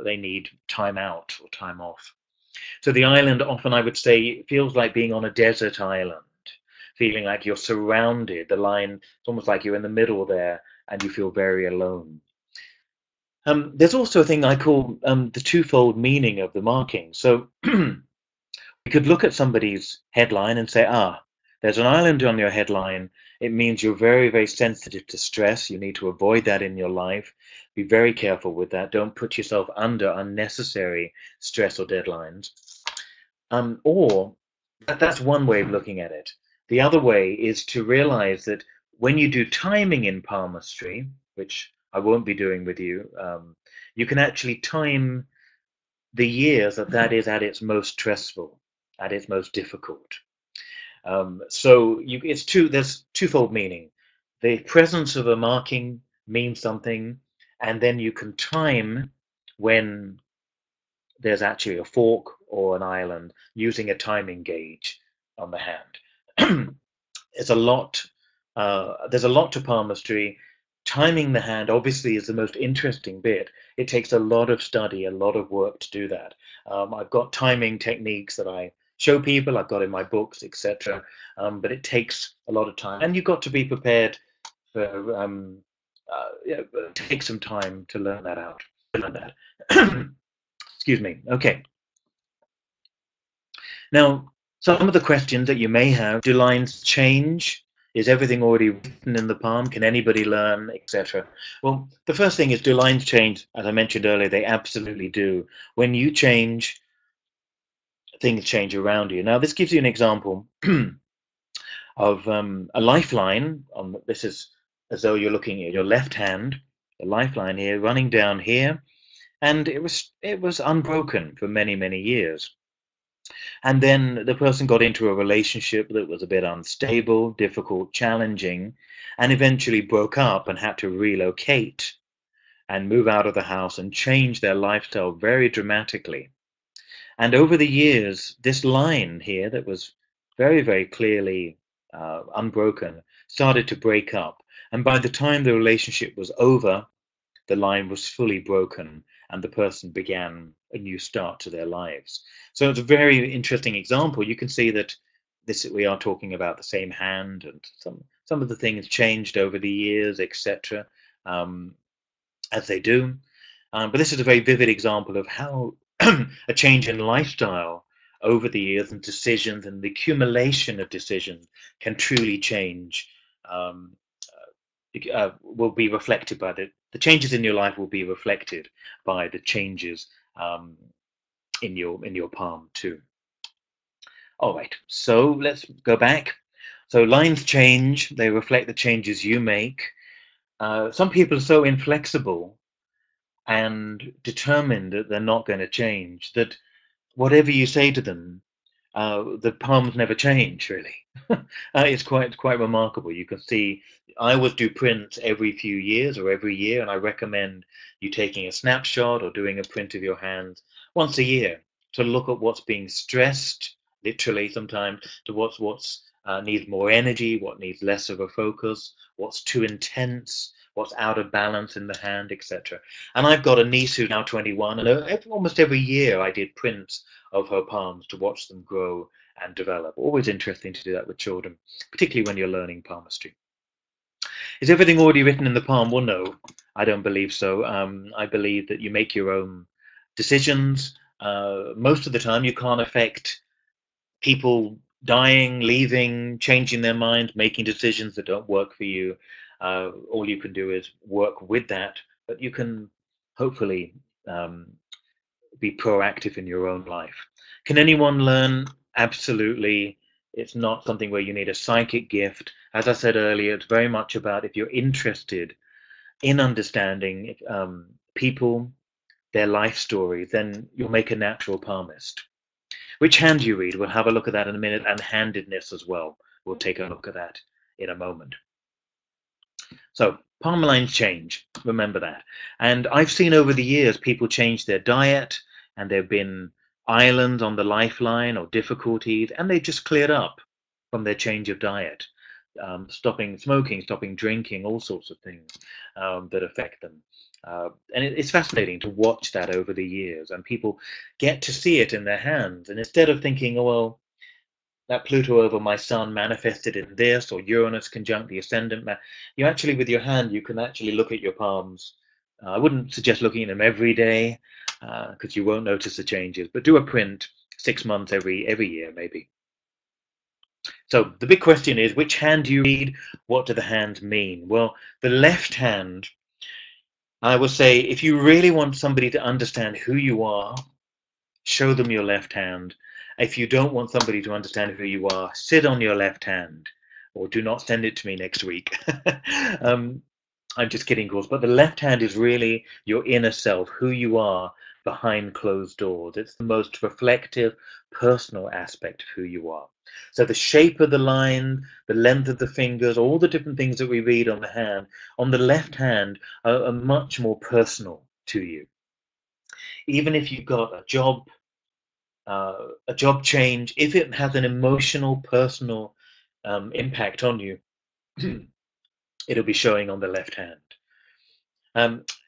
they need time out or time off. So the island often, I would say, feels like being on a desert island, feeling like you're surrounded. The line, it's almost like you're in the middle there and you feel very alone. There's also a thing I call the twofold meaning of the marking. So we could look at somebody's headline and say, there's an island on your headline. It means you're very, very sensitive to stress. You need to avoid that in your life. Be very careful with that. Don't put yourself under unnecessary stress or deadlines. Or that's one way of looking at it. The other way is to realize that when you do timing in palmistry, which I won't be doing with you, you can actually time the years that is at its most stressful, at its most difficult. So there's twofold meaning. The presence of a marking means something, and then you can time when there's actually a fork or an island using a timing gauge on the hand. There's a lot to palmistry. Timing the hand obviously is the most interesting bit. It takes a lot of study, a lot of work to do that. I've got timing techniques that I show people, I've got in my books, etc. But it takes a lot of time, and you've got to be prepared for take some time to learn that out. Excuse me. Okay. Now, some of the questions that you may have: do lines change? Is everything already written in the palm? Can anybody learn, etc.? Well, the first thing is, do lines change? As I mentioned earlier, they absolutely do. When you change, things change around you. Now, this gives you an example of a lifeline. This is as though you're looking at your left hand, the lifeline here running down here, and it was unbroken for many, many years. And then the person got into a relationship that was a bit unstable, difficult, challenging, and eventually broke up and had to relocate and move out of the house and change their lifestyle very dramatically. And over the years, this line here that was very, very clearly unbroken started to break up. And by the time the relationship was over, the line was fully broken and the person began a new start to their lives. So it's a very interesting example. You can see that we are talking about the same hand, and some of the things changed over the years, etc., as they do. But this is a very vivid example of how a change in lifestyle over the years and decisions and the accumulation of decisions can truly change. Um, will be reflected by the changes in your life will be reflected by the changes in your palm too. All right, so let's go back. So lines change; they reflect the changes you make. Some people are so inflexible and determined that they're not going to change that whatever you say to them, the palms never change really. It's quite remarkable. You can see I always do prints every few years or every year, and I recommend you taking a snapshot or doing a print of your hands once a year to look at what's being stressed, literally sometimes, to what's needs more energy, what needs less of a focus, what's too intense, what's out of balance in the hand, etc. And I've got a niece who's now 21, and almost every year I did prints of her palms to watch them grow and develop. Always interesting to do that with children, particularly when you're learning palmistry. Is everything already written in the palm? Well, no, I don't believe so. I believe that you make your own decisions. Most of the time, you can't affect people dying, leaving, changing their mind, making decisions that don't work for you. All you can do is work with that, but you can hopefully be proactive in your own life. Can anyone learn? Absolutely. It's not something where you need a psychic gift. As I said earlier, it's very much about if you're interested in understanding people, their life story, then you'll make a natural palmist. Which hand you read, we'll have a look at that in a minute, and handedness as well. We'll take a look at that in a moment. So palm lines change, remember that. And I've seen over the years people change their diet, and there have been islands on the lifeline or difficulties, and they just cleared up from their change of diet, stopping smoking, stopping drinking, all sorts of things that affect them. And it's fascinating to watch that over the years, and people get to see it in their hands. And instead of thinking, oh, well, that Pluto over my sun manifested in this, or Uranus conjunct the ascendant. You actually, with your hand, you can actually look at your palms. I wouldn't suggest looking at them every day because you won't notice the changes, but do a print 6 months every year, maybe. So the big question is, which hand do you read? What do the hands mean? Well, the left hand, I will say, if you really want somebody to understand who you are, show them your left hand. If you don't want somebody to understand who you are, sit on your left hand, or do not send it to me next week. I'm just kidding, of course, but the left hand is really your inner self, who you are behind closed doors. It's the most reflective, personal aspect of who you are. So the shape of the line, the length of the fingers, all the different things that we read on the hand, on the left hand, are much more personal to you. Even if you've got a job change, if it has an emotional, personal impact on you, it'll be showing on the left hand.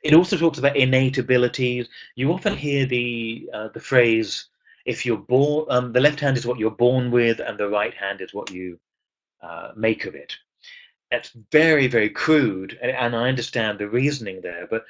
It also talks about innate abilities. You often hear the phrase, if you're born, the left hand is what you're born with, and the right hand is what you make of it. That's very, very crude, and I understand the reasoning there, but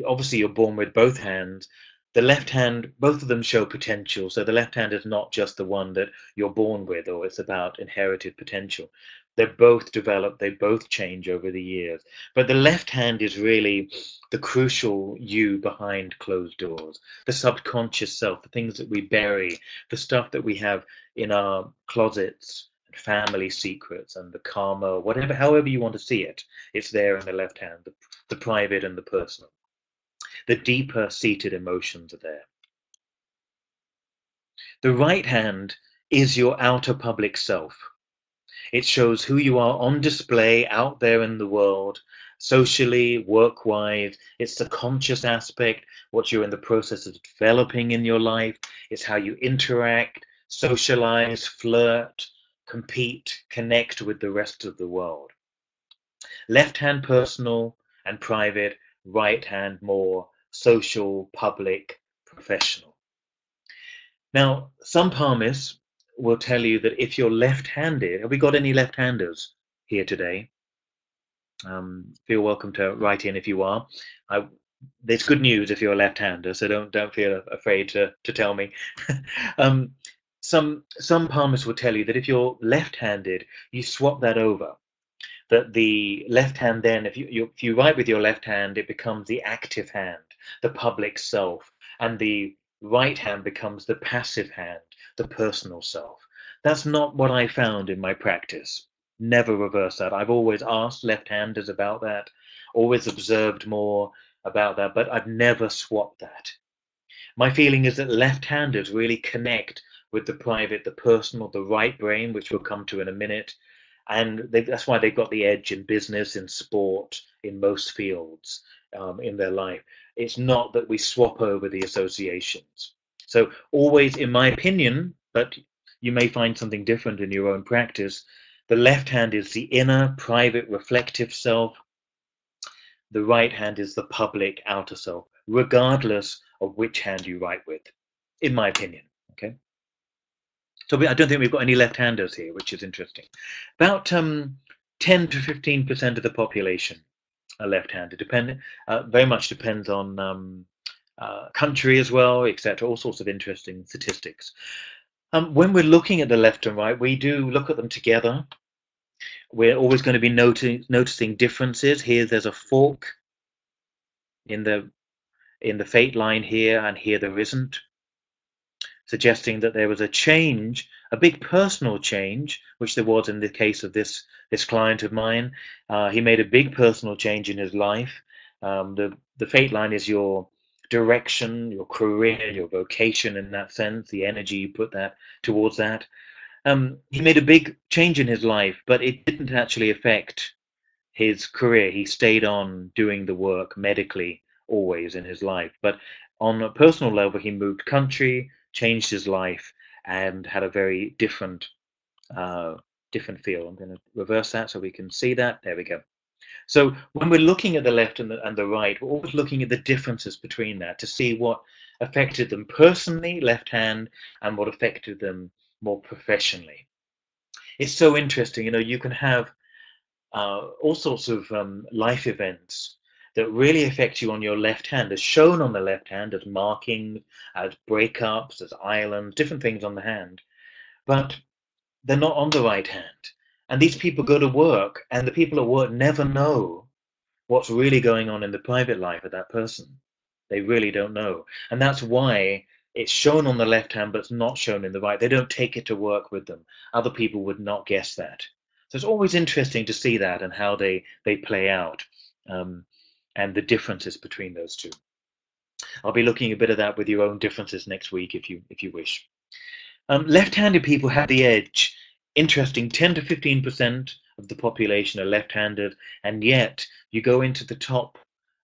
obviously you're born with both hands. The left hand, both of them show potential, so the left hand is not just the one that you're born with, or it's about inherited potential. They both develop, they both change over the years. But the left hand is really the crucial you behind closed doors, the subconscious self, the things that we bury, the stuff that we have in our closets, family secrets, and the karma, whatever, however you want to see it, it's there in the left hand, the private and the personal. The deeper seated emotions are there. The right hand is your outer public self. It shows who you are on display out there in the world, socially, work-wise. It's the conscious aspect, what you're in the process of developing in your life. It's how you interact, socialize, flirt, compete, connect with the rest of the world. Left hand personal and private, right hand more social, public, professional. Now, some palmists will tell you that if you're left-handed, have we got any left-handers here today? Feel welcome to write in if you are. There's good news if you're a left-hander, so don't feel afraid to tell me. um, some palmists will tell you that if you're left-handed, you swap that over. That the left hand then, if you write with your left hand, it becomes the active hand, the public self, and the right hand becomes the passive hand, the personal self. That's not what I found in my practice. Never reverse that. I've always asked left-handers about that, always observed more about that, but I've never swapped that. My feeling is that left-handers really connect with the private, the personal, the right brain, which we'll come to in a minute, and that's why they've got the edge in business, in sport, in most fields in their life. It's not that we swap over the associations. So always, in my opinion, but you may find something different in your own practice, the left hand is the inner, private, reflective self. The right hand is the public, outer self, regardless of which hand you write with, in my opinion. Okay. So I don't think we've got any left-handers here, which is interesting. About 10 to 15% of the population are left-handed. Very much depends on country as well, etc. All sorts of interesting statistics. When we're looking at the left and right, we do look at them together. We're always going to be noticing differences. Here, there's a fork in the fate line here, and here there isn't, suggesting that there was a change, a big personal change, which there was in the case of this client of mine. He made a big personal change in his life. The fate line is your direction, your career, your vocation in that sense, the energy you put that towards that. He made a big change in his life, but it didn't actually affect his career. He stayed on doing the work medically always in his life. But on a personal level, he moved country, changed his life, and had a very different feel. I'm going to reverse that so we can see that. There we go. So when we're looking at the left and the right, we're always looking at the differences between that to see what affected them personally, left hand, and what affected them more professionally. It's so interesting. You can have all sorts of life events that really affect you on your left hand, as shown on the left hand as markings, as breakups, as islands, different things on the hand. But they're not on the right hand. And these people go to work, and the people at work never know what's really going on in the private life of that person. They really don't know. And that's why it's shown on the left hand, but it's not shown in the right. They don't take it to work with them. Other people would not guess that. So it's always interesting to see that and how they play out, and the differences between those two. I'll be looking a bit of that with your own differences next week if you wish. Left-handed people have the edge. Interesting, 10 to 15% of the population are left-handed, and yet you go into the top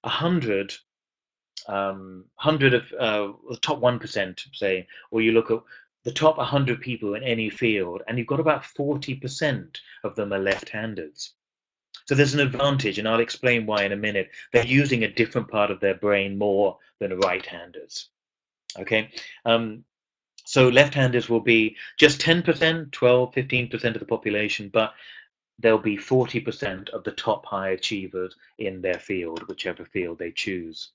100, 100 of the top 1%, say, or you look at the top 100 people in any field, and you've got about 40% of them are left-handers. So there's an advantage, and I'll explain why in a minute. They're using a different part of their brain more than right-handers. Okay. So left-handers will be just 10%, 12, 15% of the population, but there'll be 40% of the top high achievers in their field, whichever field they choose.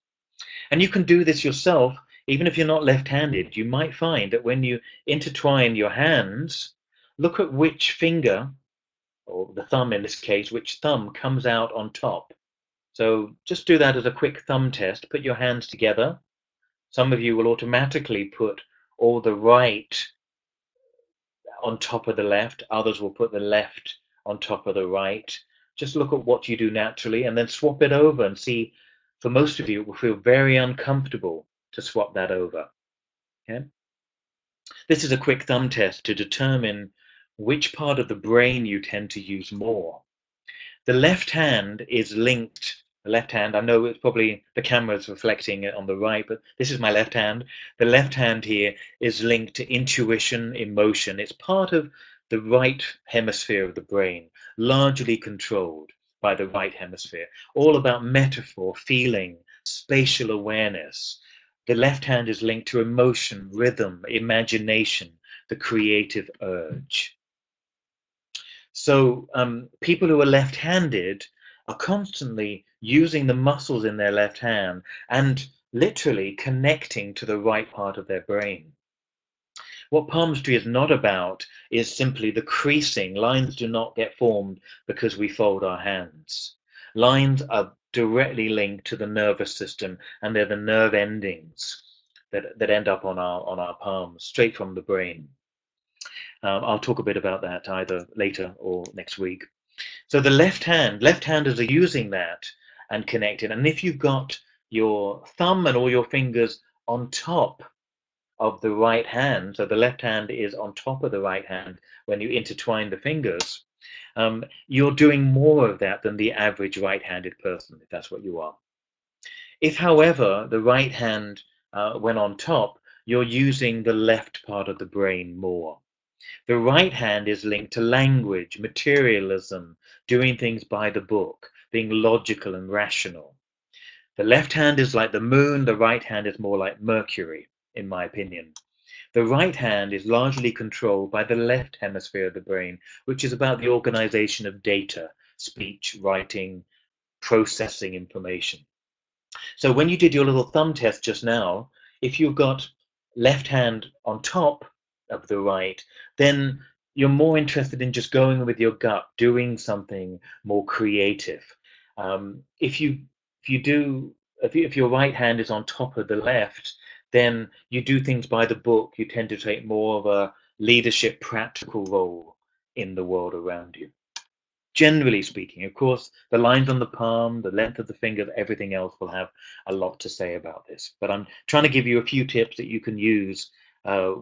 And you can do this yourself, even if you're not left-handed. You might find that when you intertwine your hands, look at which finger, or the thumb in this case, which thumb comes out on top. So just do that as a quick thumb test. Put your hands together. Some of you will automatically put all the right on top of the left. Others will put the left on top of the right. Just look at what you do naturally and then swap it over and see. For most of you, it will feel very uncomfortable to swap that over. Okay? This is a quick thumb test to determine which part of the brain you tend to use more. The left hand is linked. The left hand, I know it's probably the camera's reflecting it on the right, but this is my left hand. The left hand here is linked to intuition, emotion. It's part of the right hemisphere of the brain, largely controlled by the right hemisphere. All about metaphor, feeling, spatial awareness. The left hand is linked to emotion, rhythm, imagination, the creative urge. So people who are left-handed are constantly using the muscles in their left hand and literally connecting to the right part of their brain. What palmistry is not about is simply the creasing. Lines do not get formed because we fold our hands. Lines are directly linked to the nervous system, and they're the nerve endings that end up on our palms, straight from the brain. I'll talk a bit about that either later or next week. So the left-handers are using that and connected. And if you've got your thumb and all your fingers on top of the right hand, so the left hand is on top of the right hand when you intertwine the fingers, you're doing more of that than the average right-handed person, if that's what you are. If, however, the right hand went on top, you're using the left part of the brain more. The right hand is linked to language, materialism, doing things by the book, being logical and rational. The left hand is like the moon, the right hand is more like Mercury, in my opinion. The right hand is largely controlled by the left hemisphere of the brain, which is about the organization of data, speech, writing, processing information. So when you did your little thumb test just now, if you've got left hand on top of the right, then you're more interested in just going with your gut, doing something more creative. If your right hand is on top of the left, then you do things by the book. You tend to take more of a leadership, practical role in the world around you. Generally speaking, of course, the lines on the palm, the length of the fingers, everything else will have a lot to say about this. But I'm trying to give you a few tips that you can use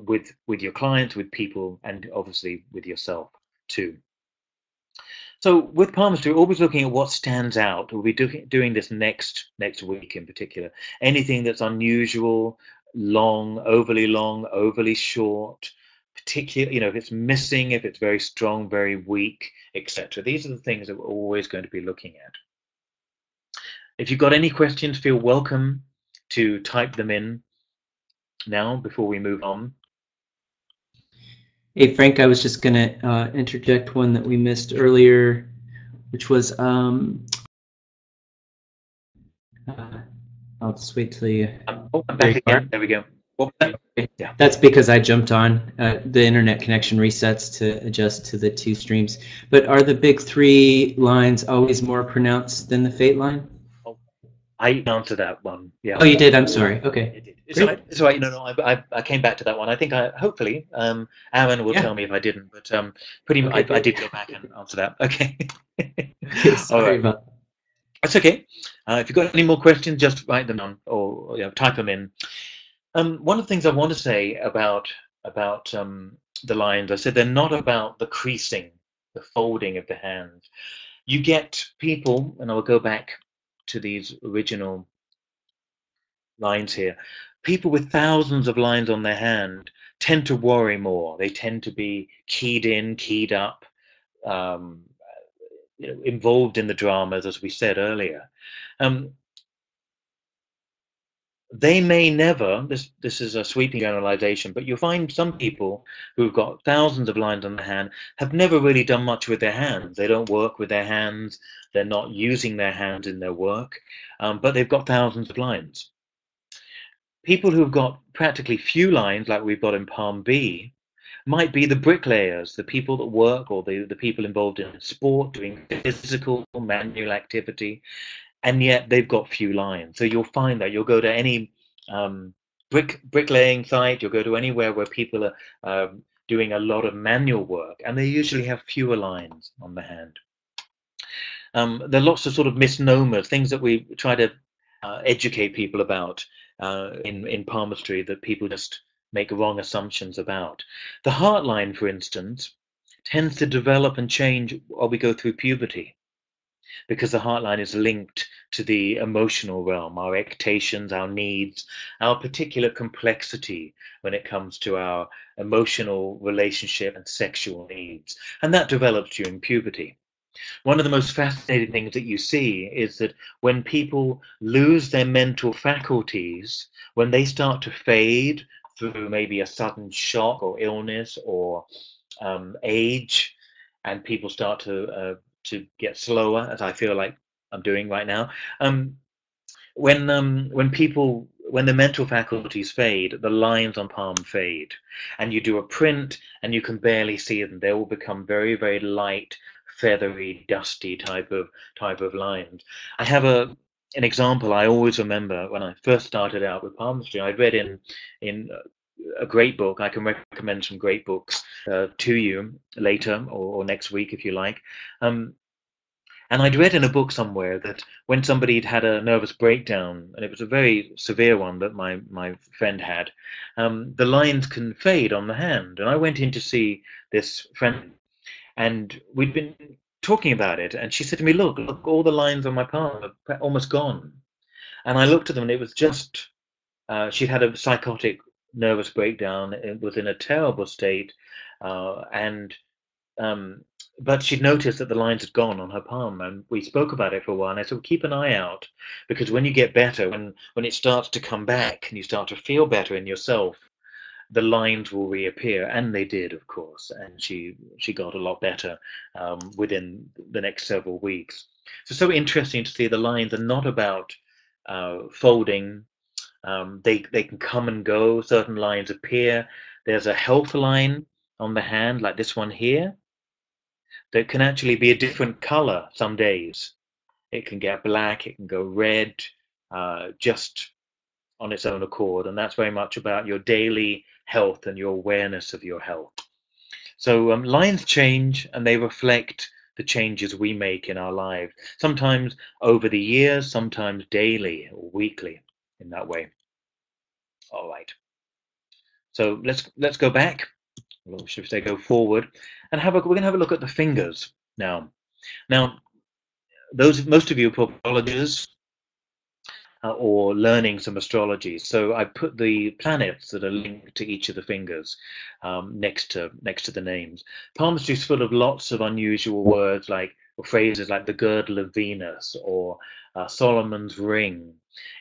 with your clients, with people, and obviously with yourself too. So with palmistry, we're always looking at what stands out. We'll be doing this next week in particular. Anything that's unusual, long, overly short, particularly, if it's missing, if it's very strong, very weak, etc. These are the things that we're always going to be looking at. If you've got any questions, feel welcome to type them in now before we move on. Hey, Frank, I was just going to interject one that we missed earlier, which was, I'll just wait till you... Oh, I'm back again. There we go. Yeah. That's because I jumped on. The internet connection resets to adjust to the two streams. But are the big three lines always more pronounced than the fate line? Oh, I answered that one. Yeah. Oh, you did? I'm sorry. Okay. It's all right. It's all right. No, I came back to that one. I think hopefully Aaron will tell me if I didn't, but pretty much I did go back and answer that. Okay. Sorry about that. That's okay. If you've got any more questions, just write them down or type them in. One of the things I want to say about the lines, I said they're not about the creasing, the folding of the hands. You get people, and I will go back to these original lines here. People with thousands of lines on their hand tend to worry more. They tend to be keyed in, keyed up, involved in the dramas, as we said earlier. They may never, this is a sweeping generalization, but you'll find some people who've got thousands of lines on their hand have never really done much with their hands. They don't work with their hands. They're not using their hands in their work, but they've got thousands of lines. People who've got practically few lines, like we've got in Palm B, might be the bricklayers, the people that work, or the people involved in sport, doing physical, manual activity, and yet they've got few lines. So you'll find that you'll go to any bricklaying site, you'll go to anywhere where people are doing a lot of manual work, and they usually have fewer lines on the hand. There are lots of sort of misnomers, things that we try to educate people about in palmistry that people just make wrong assumptions about. The heart line, for instance, tends to develop and change while we go through puberty, because the heart line is linked to the emotional realm, our expectations, our needs, our particular complexity when it comes to our emotional relationship and sexual needs. And that develops during puberty. One of the most fascinating things that you see is that when people lose their mental faculties, when they start to fade through maybe a sudden shock or illness or age, and people start to get slower, as I feel like I'm doing right now. Um, when the mental faculties fade, the lines on palm fade, and you do a print and you can barely see them. They will become very, very light, feathery, dusty type of lines. I have an example I always remember when I first started out with palmistry. I'd read in a great book. I can recommend some great books to you later or next week if you like. Um, and I'd read in a book somewhere that when somebody had a nervous breakdown, and it was a very severe one that my friend had, the lines can fade on the hand. And I went in to see this friend, and we'd been talking about it, and she said to me, "Look, all the lines on my palm are almost gone." And I looked at them, and it was just she'd had a psychotic nervous breakdown. It was in a terrible state, and um, but she'd noticed that the lines had gone on her palm, and we spoke about it for a while. And I said, well, keep an eye out, because when you get better, when it starts to come back and you start to feel better in yourself, the lines will reappear, and they did, of course. And she got a lot better within the next several weeks. So interesting to see the lines are not about folding. They can come and go. Certain lines appear. There's a health line on the hand, like this one here, that can actually be a different color some days. It can get black, it can go red, just on its own accord. And that's very much about your daily health and your awareness of your health. So lines change, and they reflect the changes we make in our lives, sometimes over the years, sometimes daily or weekly in that way. All right. So let's go back. Or should we say go forward, and we're going to have a look at the fingers now. Now, most of you are astrologers or learning some astrology. So I put the planets that are linked to each of the fingers next to the names. Palmistry is full of lots of unusual words or phrases like the girdle of Venus or Solomon's ring.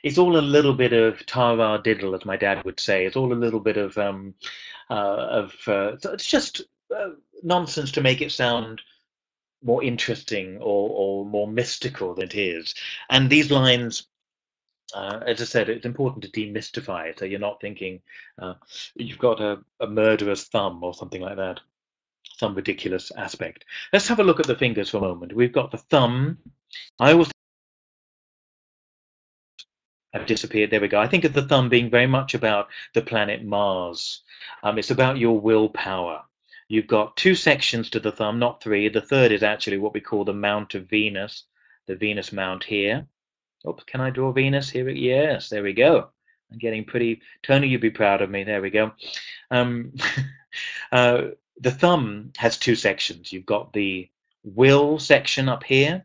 It's all a little bit of tara diddle, as my dad would say. It's all a little bit of so it's just nonsense to make it sound more interesting or more mystical than it is. And these lines, as I said, it's important to demystify it, so you're not thinking you've got a murderer's thumb or something like that, some ridiculous aspect. Let's have a look at the fingers for a moment. We've got the thumb. I always have disappeared. There we go. I think of the thumb being very much about the planet Mars. It's about your willpower. You've got two sections to the thumb, not three. The third is actually what we call the Mount of Venus, the Venus Mount here. Oops, can I draw Venus here? Yes, there we go. I'm getting pretty. Tony, you'd be proud of me. There we go. Um, the thumb has two sections. You've got the will section up here,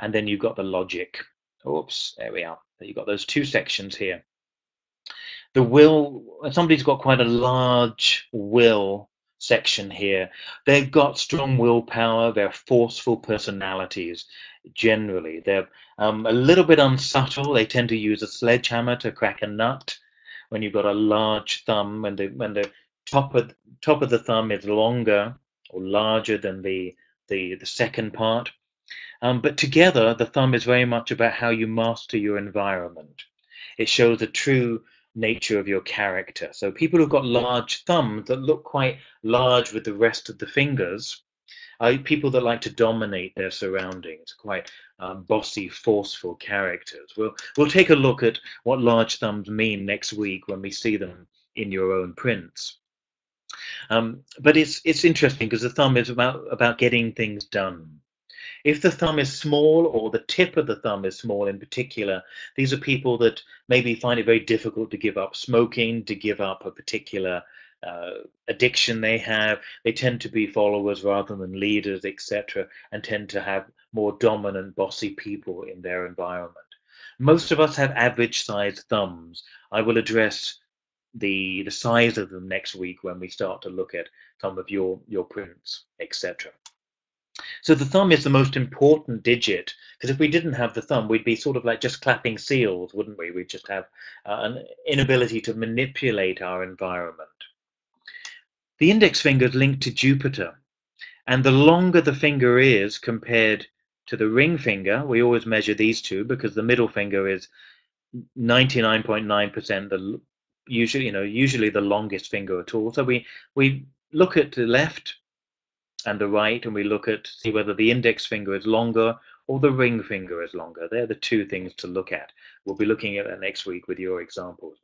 and then you've got the logic. Oops, there we are. You've got those two sections here. The will, somebody's got quite a large will section here. They've got strong willpower. They're forceful personalities generally. They're a little bit unsubtle. They tend to use a sledgehammer to crack a nut. When you've got a large thumb, when the top of the thumb is longer or larger than the second part. But together, the thumb is very much about how you master your environment. It shows the true nature of your character. So people who've got large thumbs that look quite large with the rest of the fingers are people that like to dominate their surroundings, quite bossy, forceful characters. We'll take a look at what large thumbs mean next week when we see them in your own prints. But it's interesting because the thumb is about getting things done. If the thumb is small, or the tip of the thumb is small in particular, these are people that maybe find it very difficult to give up smoking, to give up a particular addiction they have. They tend to be followers rather than leaders, etc., and tend to have more dominant, bossy people in their environment. Most of us have average-sized thumbs. I will address the size of them next week when we start to look at some of your prints, etc. So the thumb is the most important digit, because if we didn't have the thumb, we'd be sort of like just clapping seals, wouldn't we? We'd just have an inability to manipulate our environment. The index finger is linked to Jupiter, and the longer the finger is compared to the ring finger, we always measure these two because the middle finger is 99.9% the usually the longest finger at all. So we look at the left and the right, and we look at see whether the index finger is longer or the ring finger is longer. They're the two things to look at. We'll be looking at that next week with your examples.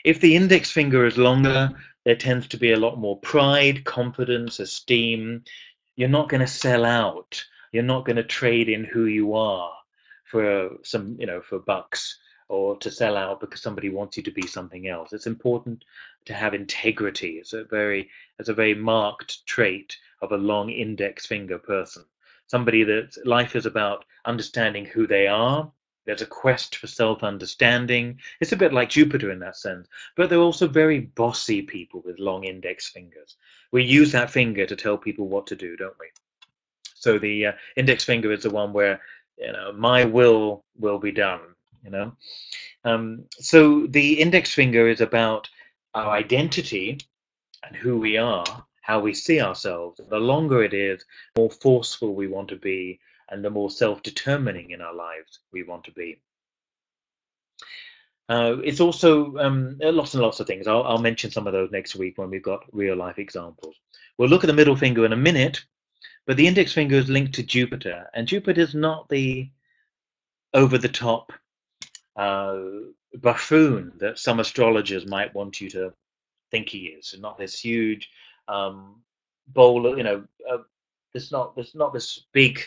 If the index finger is longer, there tends to be a lot more pride, confidence, esteem. You're not going to sell out. You're not going to trade in who you are for some, for bucks, or to sell out because somebody wants you to be something else. It's important to have integrity. It's a very marked trait of a long index finger person. Somebody that life is about understanding who they are. There's a quest for self-understanding. It's a bit like Jupiter in that sense. But they're also very bossy people with long index fingers. We use that finger to tell people what to do, don't we? So the index finger is the one where, my will be done. So the index finger is about our identity and who we are, how we see ourselves. The longer it is, the more forceful we want to be, and the more self-determining in our lives we want to be. It's also lots and lots of things. I'll mention some of those next week when we've got real life examples. We'll look at the middle finger in a minute, but the index finger is linked to Jupiter, and Jupiter is not the over-the-top buffoon that some astrologers might want you to think he is, and not this huge bowl. There's not this big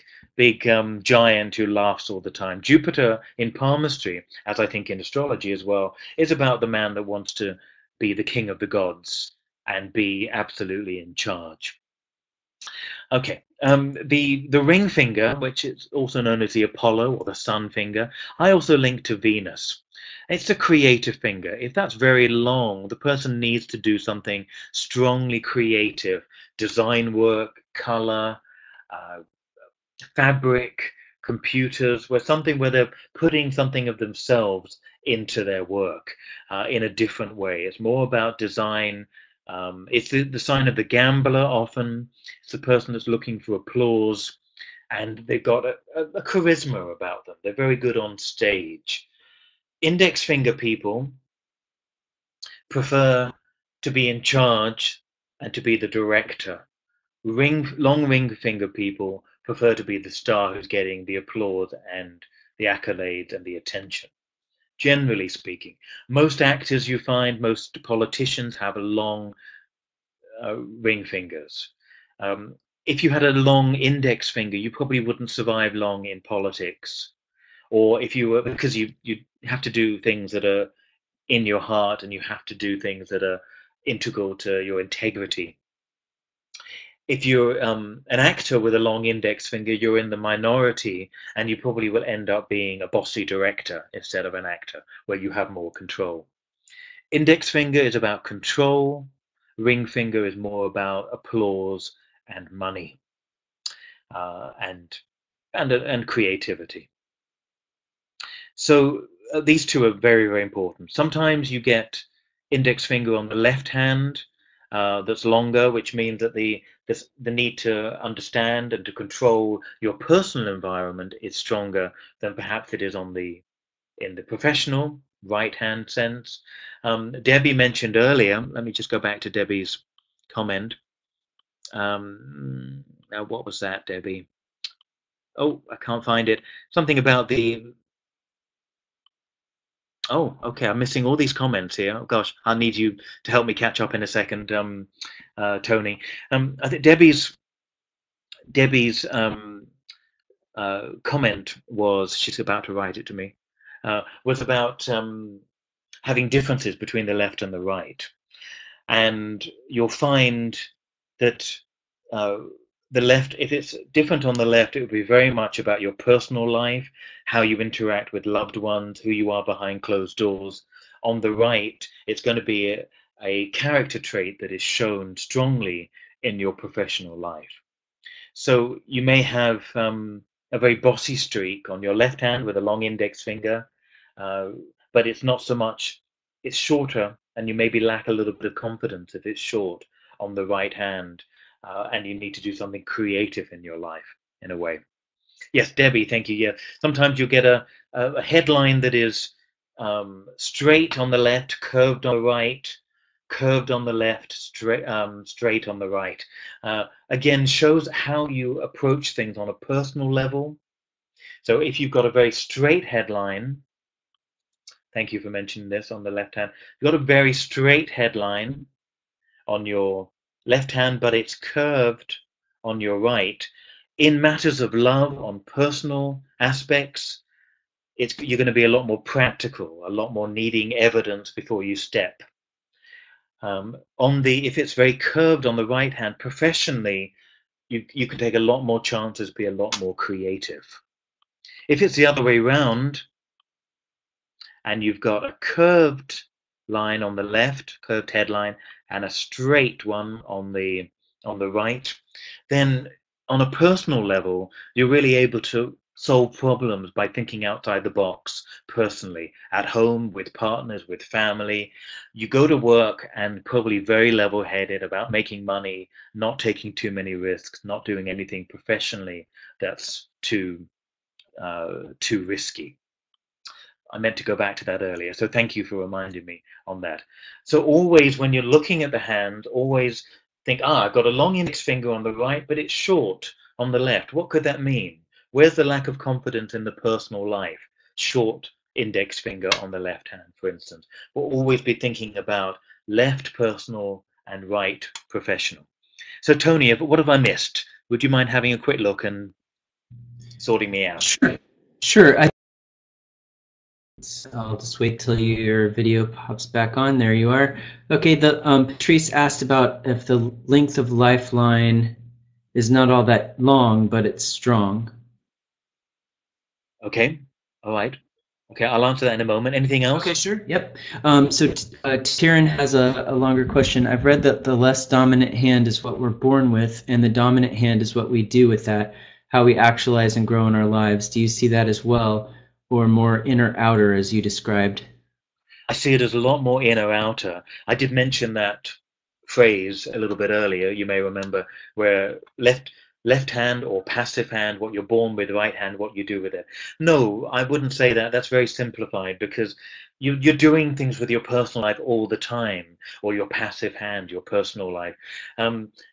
giant who laughs all the time. Jupiter in palmistry, as I think in astrology as well, is about the man that wants to be the king of the gods and be absolutely in charge. Okay, the ring finger, which is also known as the Apollo or the sun finger, I also link to Venus. It's the creative finger. If that's very long, the person needs to do something strongly creative, design work, color, uh, fabric, computers, where they're putting something of themselves into their work in a different way. It's more about design. It's the sign of the gambler often. It's the person that's looking for applause, and they've got a charisma about them. They're very good on stage. Index finger people prefer to be in charge and to be the director. Long ring finger people prefer to be the star who's getting the applause and the accolades and the attention. Generally speaking, most actors you find, most politicians have long ring fingers. If you had a long index finger, you probably wouldn't survive long in politics, or if you were, because you have to do things that are in your heart, and you have to do things that are integral to your integrity. If you're an actor with a long index finger, you're in the minority, and you probably will end up being a bossy director instead of an actor, where you have more control. Index finger is about control. Ring finger is more about applause and money, and creativity. So these two are very, very important. Sometimes you get index finger on the left hand that's longer, which means that the need to understand and to control your personal environment is stronger than perhaps it is in the professional right hand sense. Debbie mentioned earlier. Let me just go back to Debbie's comment. Now, what was that, Debbie? Oh, I can't find it. Something about the. Oh, okay. I'm missing all these comments here. Oh gosh, I'll need you to help me catch up in a second, Tony. I think Debbie's comment was, she's about to write it to me, was about having differences between the left and the right, and you'll find that uh, the left, if it's different on the left, it would be very much about your personal life, how you interact with loved ones, who you are behind closed doors. On the right, it's going to be a character trait that is shown strongly in your professional life. So you may have a very bossy streak on your left hand with a long index finger, uh, but it's not so much, it's shorter, and you maybe lack a little bit of confidence if it's short on the right hand, and you need to do something creative in your life in a way. Yes, Debbie, thank you. Yeah, sometimes you get a headline that is straight on the left, curved on the right, curved on the left, straight on the right. Again, shows how you approach things on a personal level. So if you've got a very straight headline, thank you for mentioning this on the left hand. You've got a very straight headline on your left hand, but it's curved on your right. In matters of love, on personal aspects, you're going to be a lot more practical, a lot more needing evidence before you step. If it's very curved on the right hand, professionally, you can take a lot more chances, be a lot more creative. If it's the other way around, and you've got a curved line on the left, curved headline, and a straight one on the right, then on a personal level, you're really able to solve problems by thinking outside the box personally, at home, with partners, with family. You go to work and probably very level-headed about making money, not taking too many risks, not doing anything professionally that's too risky. I meant to go back to that earlier, so thank you for reminding me on that. So always when you're looking at the hand, always think, I've got a long index finger on the right, but it's short on the left. What could that mean? Where's the lack of confidence in the personal life? Short index finger on the left hand, for instance. We'll always be thinking about left personal and right professional. So Tony, what have I missed? Would you mind having a quick look and sorting me out? Sure. Sure. I'll just wait till your video pops back on. There you are. Okay, Patrice asked about if the length of lifeline is not all that long, but it's strong. Okay, all right. Okay, I'll answer that in a moment. Anything else? Okay, sure. Yep. So Tyrion has a longer question. I've read that the less dominant hand is what we're born with, and the dominant hand is what we do with that, how we actualize and grow in our lives. Do you see that as well? Or more inner outer as you described? I see it as a lot more inner outer. I did mention that phrase a little bit earlier, you may remember, where left hand or passive hand, what you're born with, right hand, what you do with it. No, I wouldn't say that. That's very simplified, because you're doing things with your personal life all the time, or your passive hand, your personal life.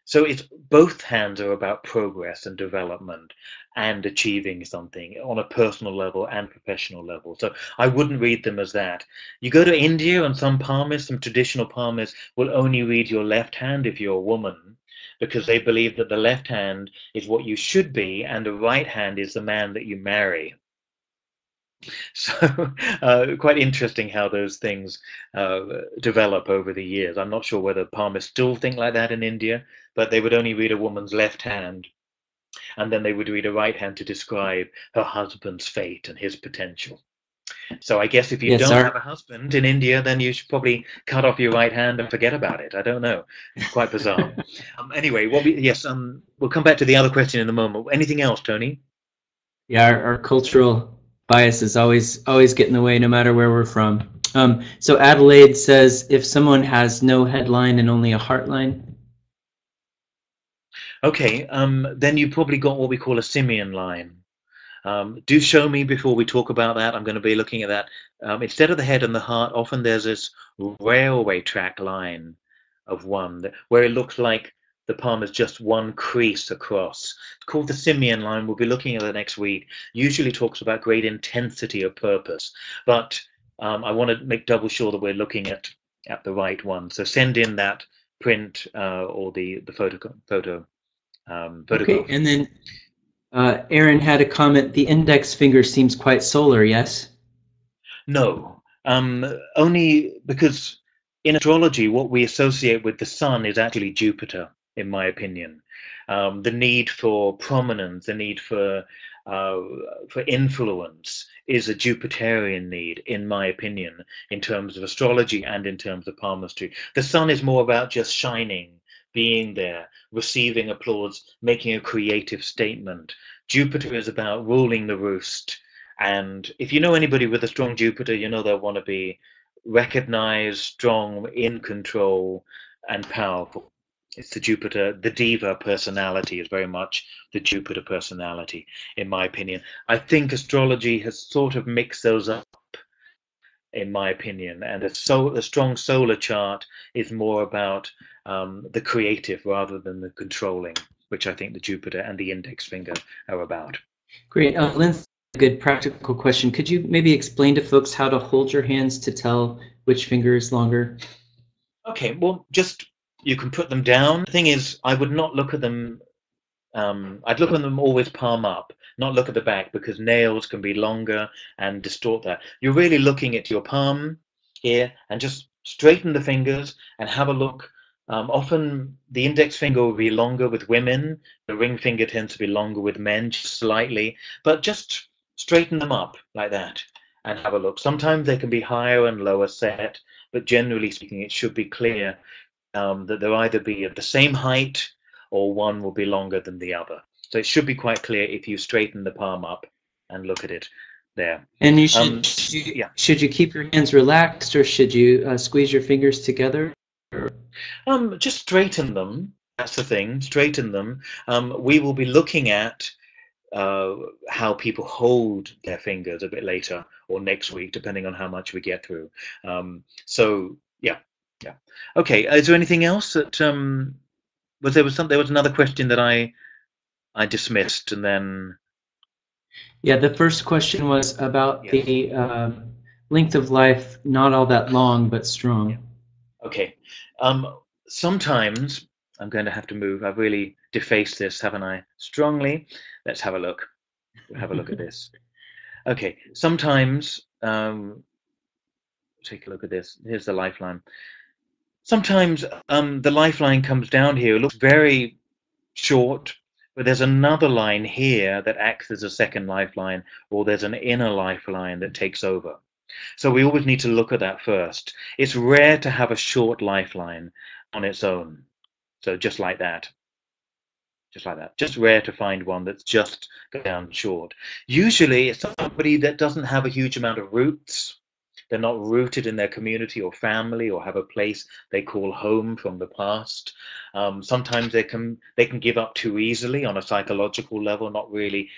So it's both hands are about progress and development and achieving something on a personal level and professional level. So I wouldn't read them as that. You go to India, and some palmists, some traditional palmists, will only read your left hand if you're a woman, because they believe that the left hand is what you should be, and the right hand is the man that you marry. So quite interesting how those things develop over the years. I'm not sure whether palmists still think like that in India, but they would only read a woman's left hand, and then they would read a right hand to describe her husband's fate and his potential. So I guess if you don't have a husband in India, then you should probably cut off your right hand and forget about it. I don't know. It's quite bizarre. Anyway, we'll come back to the other question in a moment. Anything else, Tony? Yeah, our cultural bias is always get in the way, no matter where we're from. So Adelaide says, if someone has no headline and only a heartline. Okay, then you probably got what we call a simian line. Do show me before we talk about that. I'm going to be looking at that. Instead of the head and the heart, often there's this railway track line of one where it looks like the palm is just one crease across. It's called the simian line. We'll be looking at it next week. Usually talks about great intensity of purpose, but I want to make double sure that we're looking at the right one. So send in that print or the photo. Okay, and then Aaron had a comment. The index finger seems quite solar. Yes. No, only because in astrology, what we associate with the sun is actually Jupiter, in my opinion. The need for prominence, the need for influence is a Jupiterian need, in my opinion, in terms of astrology and in terms of palmistry. The sun is more about just shining, being there, receiving applause, making a creative statement. Jupiter is about ruling the roost. And if you know anybody with a strong Jupiter, you know they'll want to be recognized, strong, in control, and powerful. It's the Jupiter, the diva personality is very much the Jupiter personality, in my opinion. I think astrology has sort of mixed those up, in my opinion, and the strong solar chart is more about the creative rather than the controlling, which I think the Jupiter and the index finger are about. Great. Lindsay, a good practical question. Could you maybe explain to folks how to hold your hands to tell which finger is longer? Okay, well, just you can put them down. The thing is, I would not look at them. I'd look at them always palm up, not look at the back, because nails can be longer and distort that. You're really looking at your palm here, and just straighten the fingers and have a look. Often the index finger will be longer with women. The ring finger tends to be longer with men, just slightly, but just straighten them up like that and have a look. Sometimes they can be higher and lower set, but generally speaking, it should be clear that they'll either be of the same height or one will be longer than the other. So it should be quite clear if you straighten the palm up and look at it there. And you should you keep your hands relaxed, or should you squeeze your fingers together? Just straighten them. That's the thing. Straighten them. We will be looking at how people hold their fingers a bit later or next week, depending on how much we get through. So yeah. Okay. Is there anything else that there was another question that I dismissed, and then Yeah, the first question was about the length of life, not all that long, but strong. Okay. Sometimes I'm going to have to move. I've really defaced this, haven't I? Strongly. Let's have a look. We'll have a look at this. Okay. Sometimes, take a look at this. Here's the lifeline. Sometimes the lifeline comes down here. It looks very short, but there's another line here that acts as a second lifeline, or there's an inner lifeline that takes over. So we always need to look at that first. It's rare to have a short lifeline on its own. So just like that. Just like that. Just rare to find one that's just down short. Usually it's somebody that doesn't have a huge amount of roots. They're not rooted in their community or family, or have a place they call home from the past. Sometimes they can give up too easily on a psychological level, not really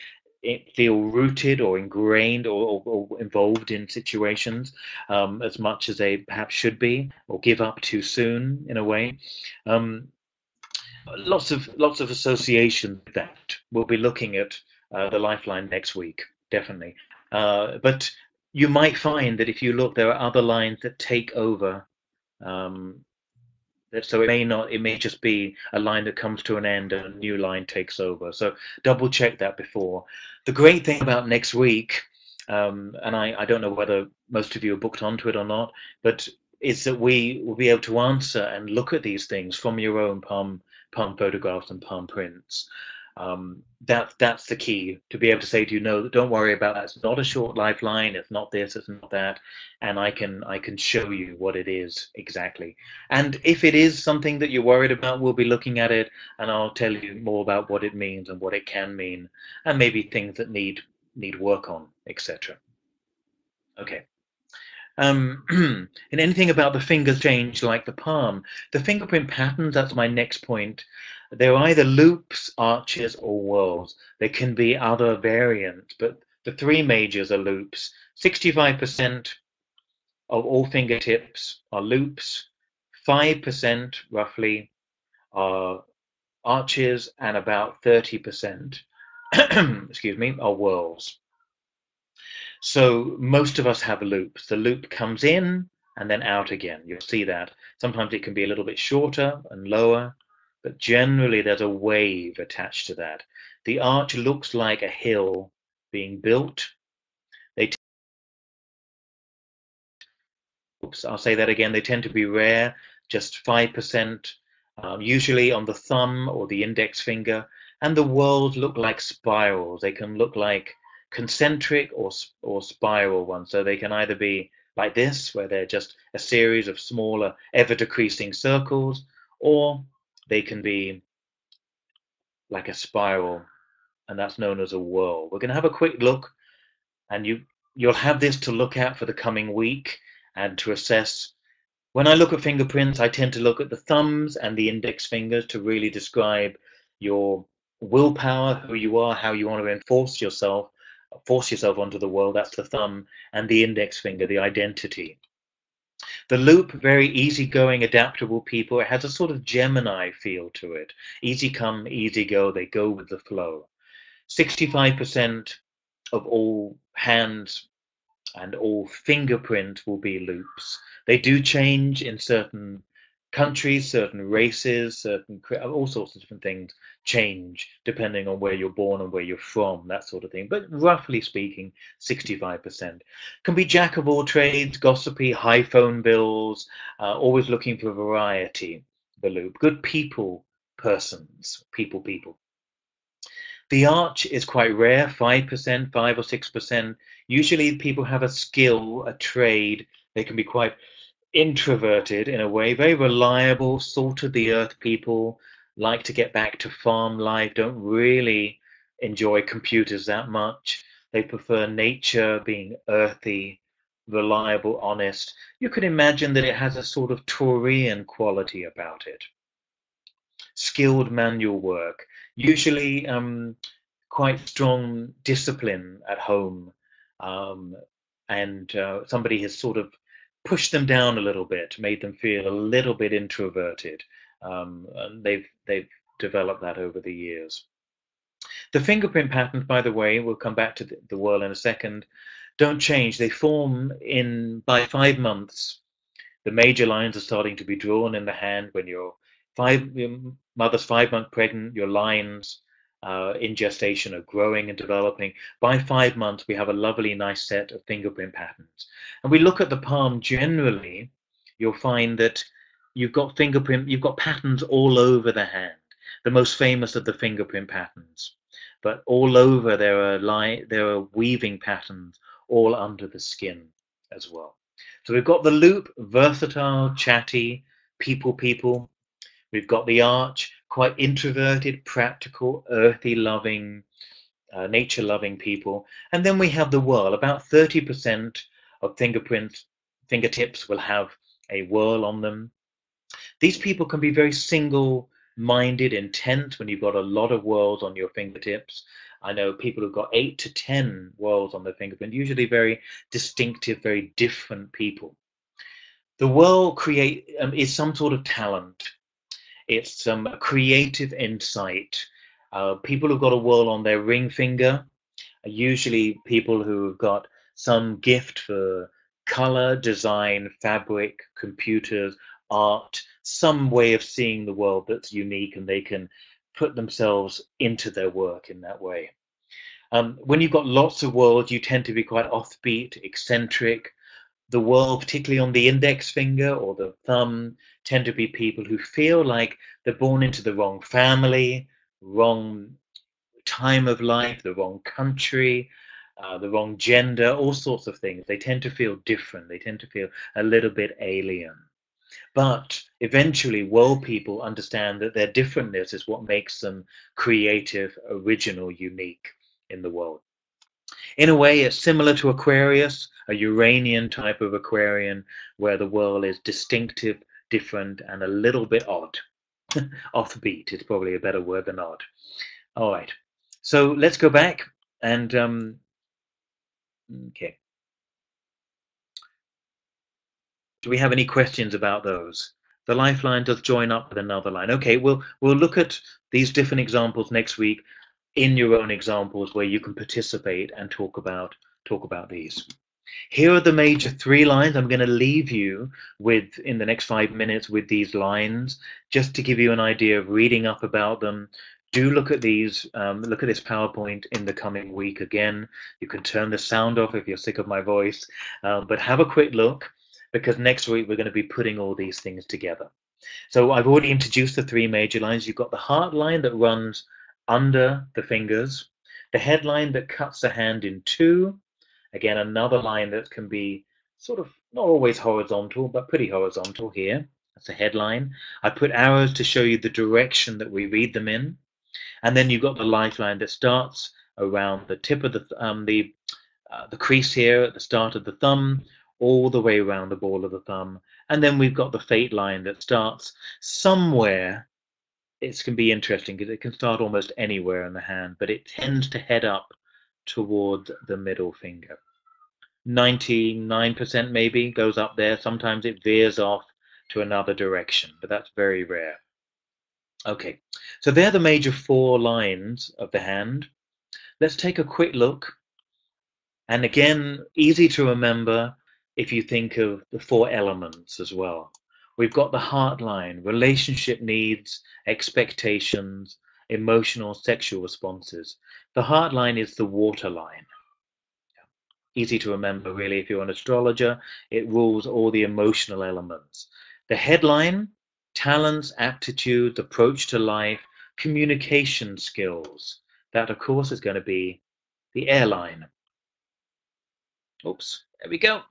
feel rooted or ingrained or involved in situations as much as they perhaps should be, or give up too soon in a way. Lots of association with that. We'll be looking at the lifeline next week, definitely. But you might find that if you look, there are other lines that take over. So it may just be a line that comes to an end and a new line takes over. So double check that before. The great thing about next week, and I don't know whether most of you are booked onto it or not, but is that we will be able to answer and look at these things from your own palm photographs and palm prints. That's the key, to be able to say to you, no, don't worry about that. It's not a short lifeline. It's not this. It's not that. And I can show you what it is exactly. And if it is something that you're worried about, we'll be looking at it, and I'll tell you more about what it means and what it can mean, and maybe things that need work on, etc. Okay. And anything about the fingers change, like the palm. The fingerprint patterns, that's my next point. They're either loops, arches, or whorls. There can be other variants, but the three majors are loops. 65% of all fingertips are loops, 5% roughly are arches, and about 30% excuse me, are whorls. So most of us have loops. The loop comes in and then out again. You'll see that. Sometimes it can be a little bit shorter and lower, but generally there's a wave attached to that. The arch looks like a hill being built. I'll say that again. They tend to be rare, just 5%, usually on the thumb or the index finger. And the whorls look like spirals. They can look like concentric or spiral ones. So they can either be like this, where they're just a series of smaller, ever decreasing circles, or they can be like a spiral, and that's known as a whirl. We're going to have a quick look, and you'll have this to look at for the coming week and to assess. When I look at fingerprints, I tend to look at the thumbs and the index fingers to really describe your willpower, who you are, how you want to force yourself onto the world. That's the thumb, and the index finger, the identity. The loop, very easygoing, adaptable people. It has a sort of Gemini feel to it. Easy come, easy go. They go with the flow. 65% of all hands and all fingerprint will be loops. They do change in certain countries, certain races, all sorts of different things change depending on where you're born and where you're from, that sort of thing. But roughly speaking, 65%. Can be jack of all trades, gossipy, high phone bills, always looking for variety, the loop. Good people, persons, people. The arch is quite rare, 5%, 5 or 6%. Usually people have a skill, a trade. They can be quite introverted in a way, very reliable, salt of the earth people, like to get back to farm life, don't really enjoy computers that much. They prefer nature, being earthy, reliable, honest. You can imagine that it has a sort of Taurian quality about it. Skilled manual work, usually quite strong discipline at home, um, and somebody has sort of pushed them down a little bit, made them feel a little bit introverted, and they've developed that over the years. The fingerprint patterns, by the way, we'll come back to the whirl in a second, don't change. They form in by 5 months. The major lines are starting to be drawn in the hand when your mother's 5 months pregnant. Your lines in gestation are growing and developing. By 5 months, we have a lovely, nice set of fingerprint patterns. And we look at the palm generally, you'll find that you've got patterns all over the hand. The most famous of the fingerprint patterns, but all over there are weaving patterns all under the skin as well. So we've got the loop, versatile, chatty, people. We've got the arch, quite introverted, practical, earthy, loving, nature-loving people. And then we have the whirl. About 30% of fingertips will have a whirl on them. These people can be very single-minded, intent when you've got a lot of whirls on your fingertips. I know people who've got 8 to 10 whirls on their fingerprint, usually very distinctive, very different people. The whirl is some sort of talent. It's some creative insight. People who've got a whirl on their ring finger are usually people who've got some gift for color, design, fabric, computers, art, some way of seeing the world that's unique, and they can put themselves into their work in that way. When you've got lots of whirls, you tend to be quite offbeat, eccentric. The whirl, particularly on the index finger or the thumb, tend to be people who feel like they're born into the wrong family, wrong time of life, the wrong country, the wrong gender, all sorts of things. They tend to feel different. They tend to feel a little bit alien. But eventually, world people understand that their differentness is what makes them creative, original, unique in the world. In a way, it's similar to Aquarius, a Uranian type of Aquarian, where the world is distinctive, different, and a little bit odd. Offbeat is probably a better word than odd. All right, so let's go back and okay. Do we have any questions about those? The lifeline does join up with another line. Okay, we'll look at these different examples next week in your own examples where you can participate and talk about these. Here are the major 3 lines I'm going to leave you with in the next 5 minutes with these lines, just to give you an idea of reading up about them. Do look at these, look at this PowerPoint in the coming week again. You can turn the sound off if you're sick of my voice, but have a quick look, because next week we're going to be putting all these things together. So I've already introduced the 3 major lines. You've got the heart line that runs under the fingers, the headline that cuts the hand in 2, again another line that can be sort of not always horizontal but pretty horizontal here, That's the headline. I put arrows to show you the direction that we read them in. And then you've got the lifeline that starts around the tip of the crease here at the start of the thumb, all the way around the ball of the thumb. And then we've got the fate line that starts somewhere. It can be interesting because it can start almost anywhere in the hand, but it tends to head up toward the middle finger. 99% maybe goes up there. Sometimes it veers off to another direction, but that's very rare. Okay, so they're the major 4 lines of the hand. Let's take a quick look. And again, easy to remember if you think of the 4 elements as well. We've got the heart line, relationship needs, expectations, emotional, sexual responses. The heart line is the water line. Easy to remember, really, if you're an astrologer. It rules all the emotional elements. The headline, talents, aptitudes, approach to life, communication skills. That, of course, is going to be the airline. Oops, there we go.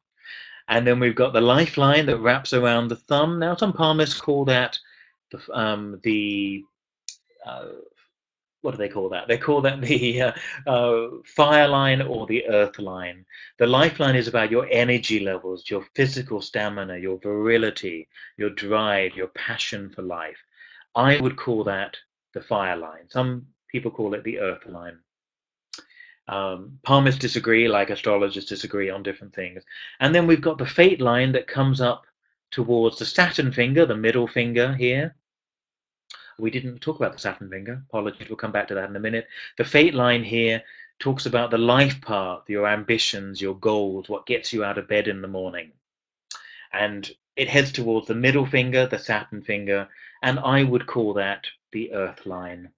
And then we've got the lifeline that wraps around the thumb. Now, some palmists call that the what do they call that? They call that the fire line or the earth line. The lifeline is about your energy levels, your physical stamina, your virility, your drive, your passion for life. I would call that the fire line. Some people call it the earth line. Palmists disagree, like astrologers disagree on different things. And then we've got the fate line that comes up towards the Saturn finger, the middle finger here. We didn't talk about the Saturn finger. Apologies, we'll come back to that in a minute. The fate line here talks about the life path, your ambitions, your goals, what gets you out of bed in the morning. And it heads towards the middle finger, the Saturn finger, and I would call that the earth line.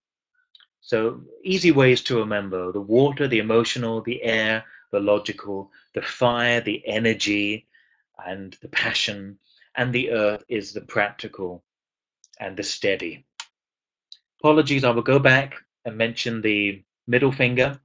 So easy ways to remember: the water, the emotional, the air, the logical, the fire, the energy, and the passion, and the earth is the practical and the steady. Apologies, I will go back and mention the middle finger.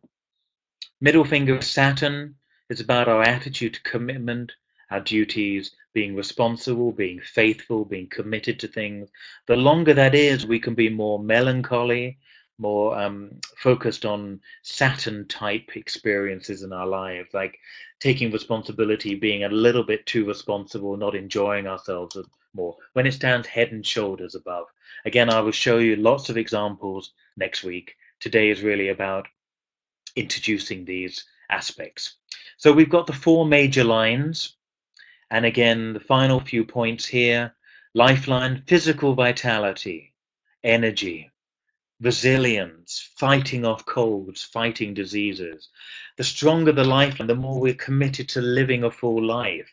Middle finger of Saturn is about our attitude to commitment, our duties, being responsible, being faithful, being committed to things. The longer that is, we can be more melancholy, more focused on Saturn-type experiences in our lives, like taking responsibility, being a little bit too responsible, not enjoying ourselves more, when it stands head and shoulders above. Again, I will show you lots of examples next week. Today is really about introducing these aspects. So we've got the 4 major lines, and again, the final few points here: lifeline, physical vitality, energy, resilience, fighting off colds, fighting diseases. The stronger the lifeline, the more we're committed to living a full life.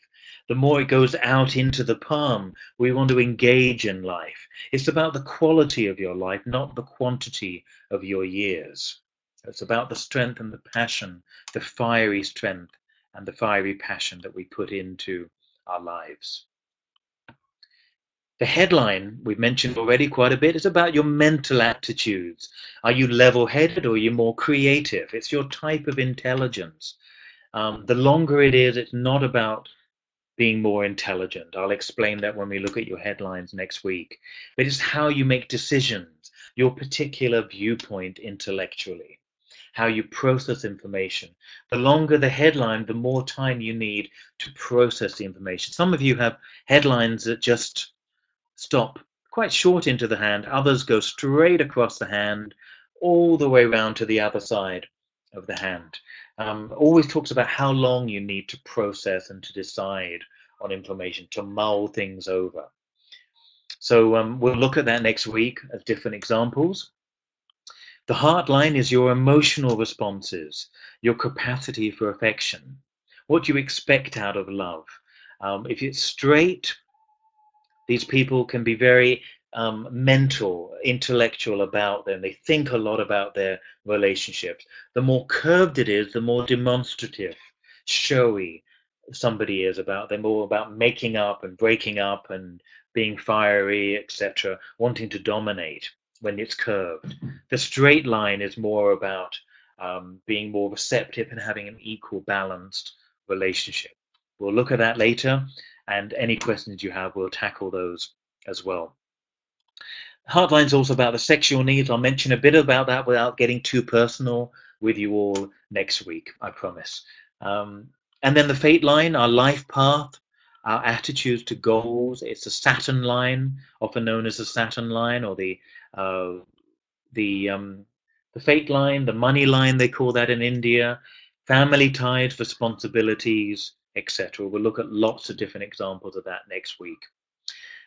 The more it goes out into the palm, we want to engage in life. It's about the quality of your life, not the quantity of your years. It's about the strength and the passion, the fiery strength and the fiery passion that we put into our lives. The headline we've mentioned already quite a bit is about your mental aptitudes. Are you level-headed or are you more creative? It's your type of intelligence. The longer it is, it's not about being more intelligent. I'll explain that when we look at your headlines next week. But it's how you make decisions, your particular viewpoint intellectually, how you process information. The longer the headline, the more time you need to process the information. Some of you have headlines that just stop quite short into the hand. Others go straight across the hand, all the way around to the other side of the hand. Always talks about how long you need to process and to decide on information, to mull things over. So we'll look at that next week as different examples. The heart line is your emotional responses, your capacity for affection, what you expect out of love. If it's straight, these people can be very mental, intellectual about them. They think a lot about their relationships. The more curved it is, the more demonstrative, showy somebody is about them, more about making up and breaking up and being fiery, etc., wanting to dominate when it's curved. The straight line is more about being more receptive and having an equal, balanced relationship. We'll look at that later, and any questions you have, we'll tackle those as well. Heartline's also about the sexual needs. I'll mention a bit about that without getting too personal with you all next week, I promise. And then the fate line, our life path, our attitudes to goals. It's a Saturn line, often known as the Saturn line, or uh, the fate line, the money line, they call that in India. Family ties, responsibilities, etc. We'll look at lots of different examples of that next week.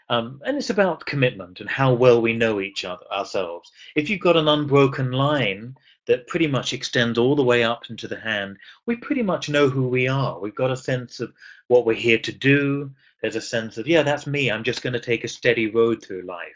And it's about commitment and how well we know each other ourselves. If you've got an unbroken line that pretty much extends all the way up into the hand, we pretty much know who we are. We've got a sense of what we're here to do. There's a sense of, yeah, that's me. I'm just going to take a steady road through life.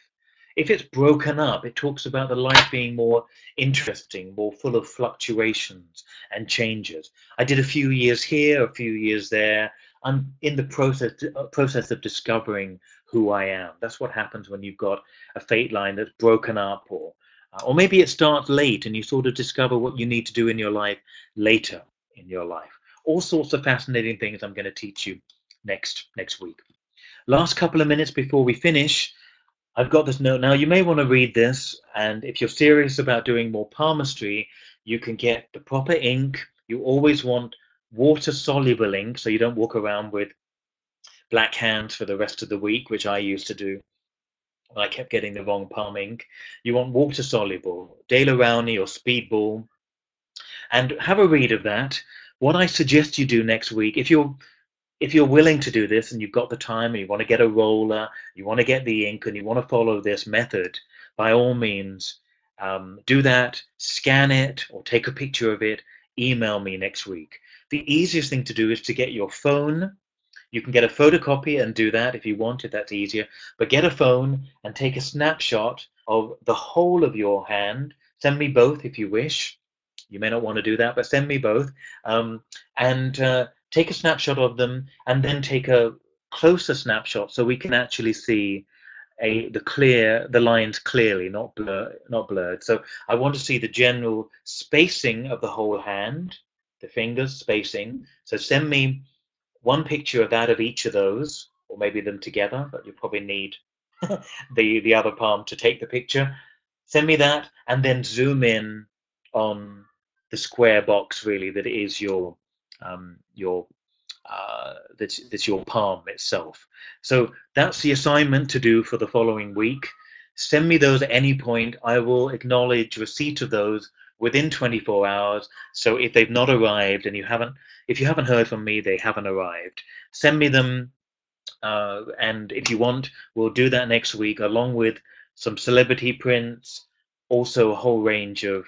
If it's broken up, it talks about the life being more interesting, more full of fluctuations and changes. I did a few years here, a few years there. I'm in the process of discovering who I am. That's what happens when you've got a fate line that's broken up, or maybe it starts late and you sort of discover what you need to do in your life later in your life. All sorts of fascinating things I'm going to teach you next week. Last couple of minutes before we finish, I've got this note. Now, you may want to read this, and if you're serious about doing more palmistry, you can get the proper ink. You always want water-soluble ink, so you don't walk around with black hands for the rest of the week, which I used to do. I kept getting the wrong palm ink. You want water-soluble, Dale Rowney or Speedball, and have a read of that. What I suggest you do next week, if you're willing to do this and you've got the time and you want to get a roller, you want to get the ink and you want to follow this method, by all means, do that, scan it or take a picture of it, email me next week. The easiest thing to do is to get your phone. You can get a photocopy and do that if you want, if that's easier. But get a phone and take a snapshot of the whole of your hand. Send me both if you wish. You may not want to do that, but send me both. And take a snapshot of them, and then take a closer snapshot so we can actually see the lines clearly, not blurred. So I want to see the general spacing of the whole hand, the fingers spacing. So send me one picture of that of each of those, or maybe them together, but you probably need the other palm to take the picture. Send me that, and then zoom in on the square box really that is that's your palm itself. So that's the assignment to do for the following week. Send me those at any point. I will acknowledge receipt of those within 24 hours. So if they've not arrived and if you haven't heard from me, they haven't arrived. Send me them, and if you want, we'll do that next week, along with some celebrity prints, also a whole range of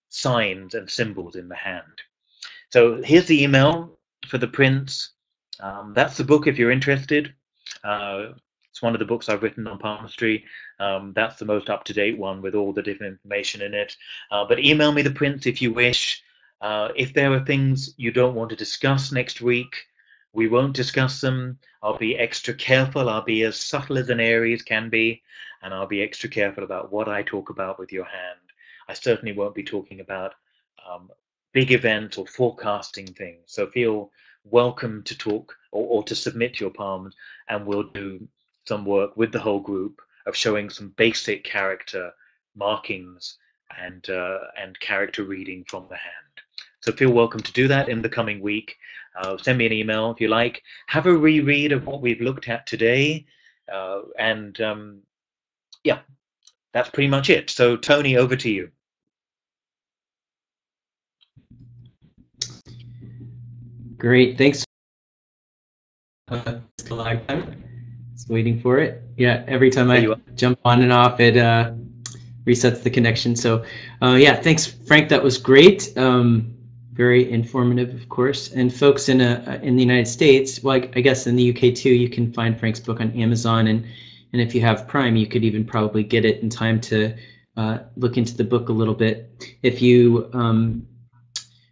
signs and symbols in the hand. So here's the email for the prints. That's the book if you're interested. It's one of the books I've written on palmistry. That's the most up-to-date one with all the different information in it. But email me the prints if you wish. If there are things you don't want to discuss next week, we won't discuss them. I'll be extra careful. I'll be as subtle as an Aries can be, and I'll be extra careful about what I talk about with your hand. I certainly won't be talking about big events or forecasting things. So feel welcome to talk or to submit your palms, and we'll do some work with the whole group of showing some basic character markings and character reading from the hand. So feel welcome to do that in the coming week. Send me an email if you like. Have a reread of what we've looked at today. Yeah, that's pretty much it. So Tony, over to you. Great, thanks. Still live time. Just waiting for it. Yeah, every time I jump on and off, it resets the connection. So, yeah, thanks, Frank. That was great. Very informative, of course. And folks in the United States, well, I guess in the UK too, you can find Frank's book on Amazon, and if you have Prime, you could even probably get it in time to look into the book a little bit. If you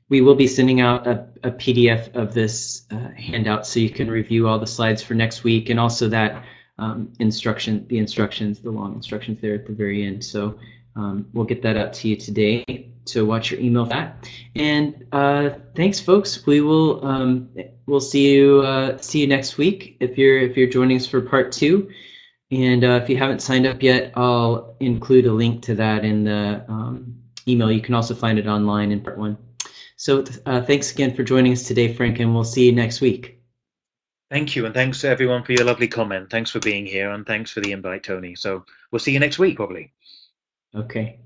we will be sending out a PDF of this handout so you can review all the slides for next week, and also that the long instructions there at the very end. So we'll get that out to you today. So watch your email for that. And thanks, folks. We will we'll see you next week if you're joining us for part 2. And if you haven't signed up yet, I'll include a link to that in the email. You can also find it online in part one. So thanks again for joining us today, Frank, and we'll see you next week. Thank you, and thanks everyone for your lovely comment. Thanks for being here, and thanks for the invite, Tony. So we'll see you next week, probably. Okay.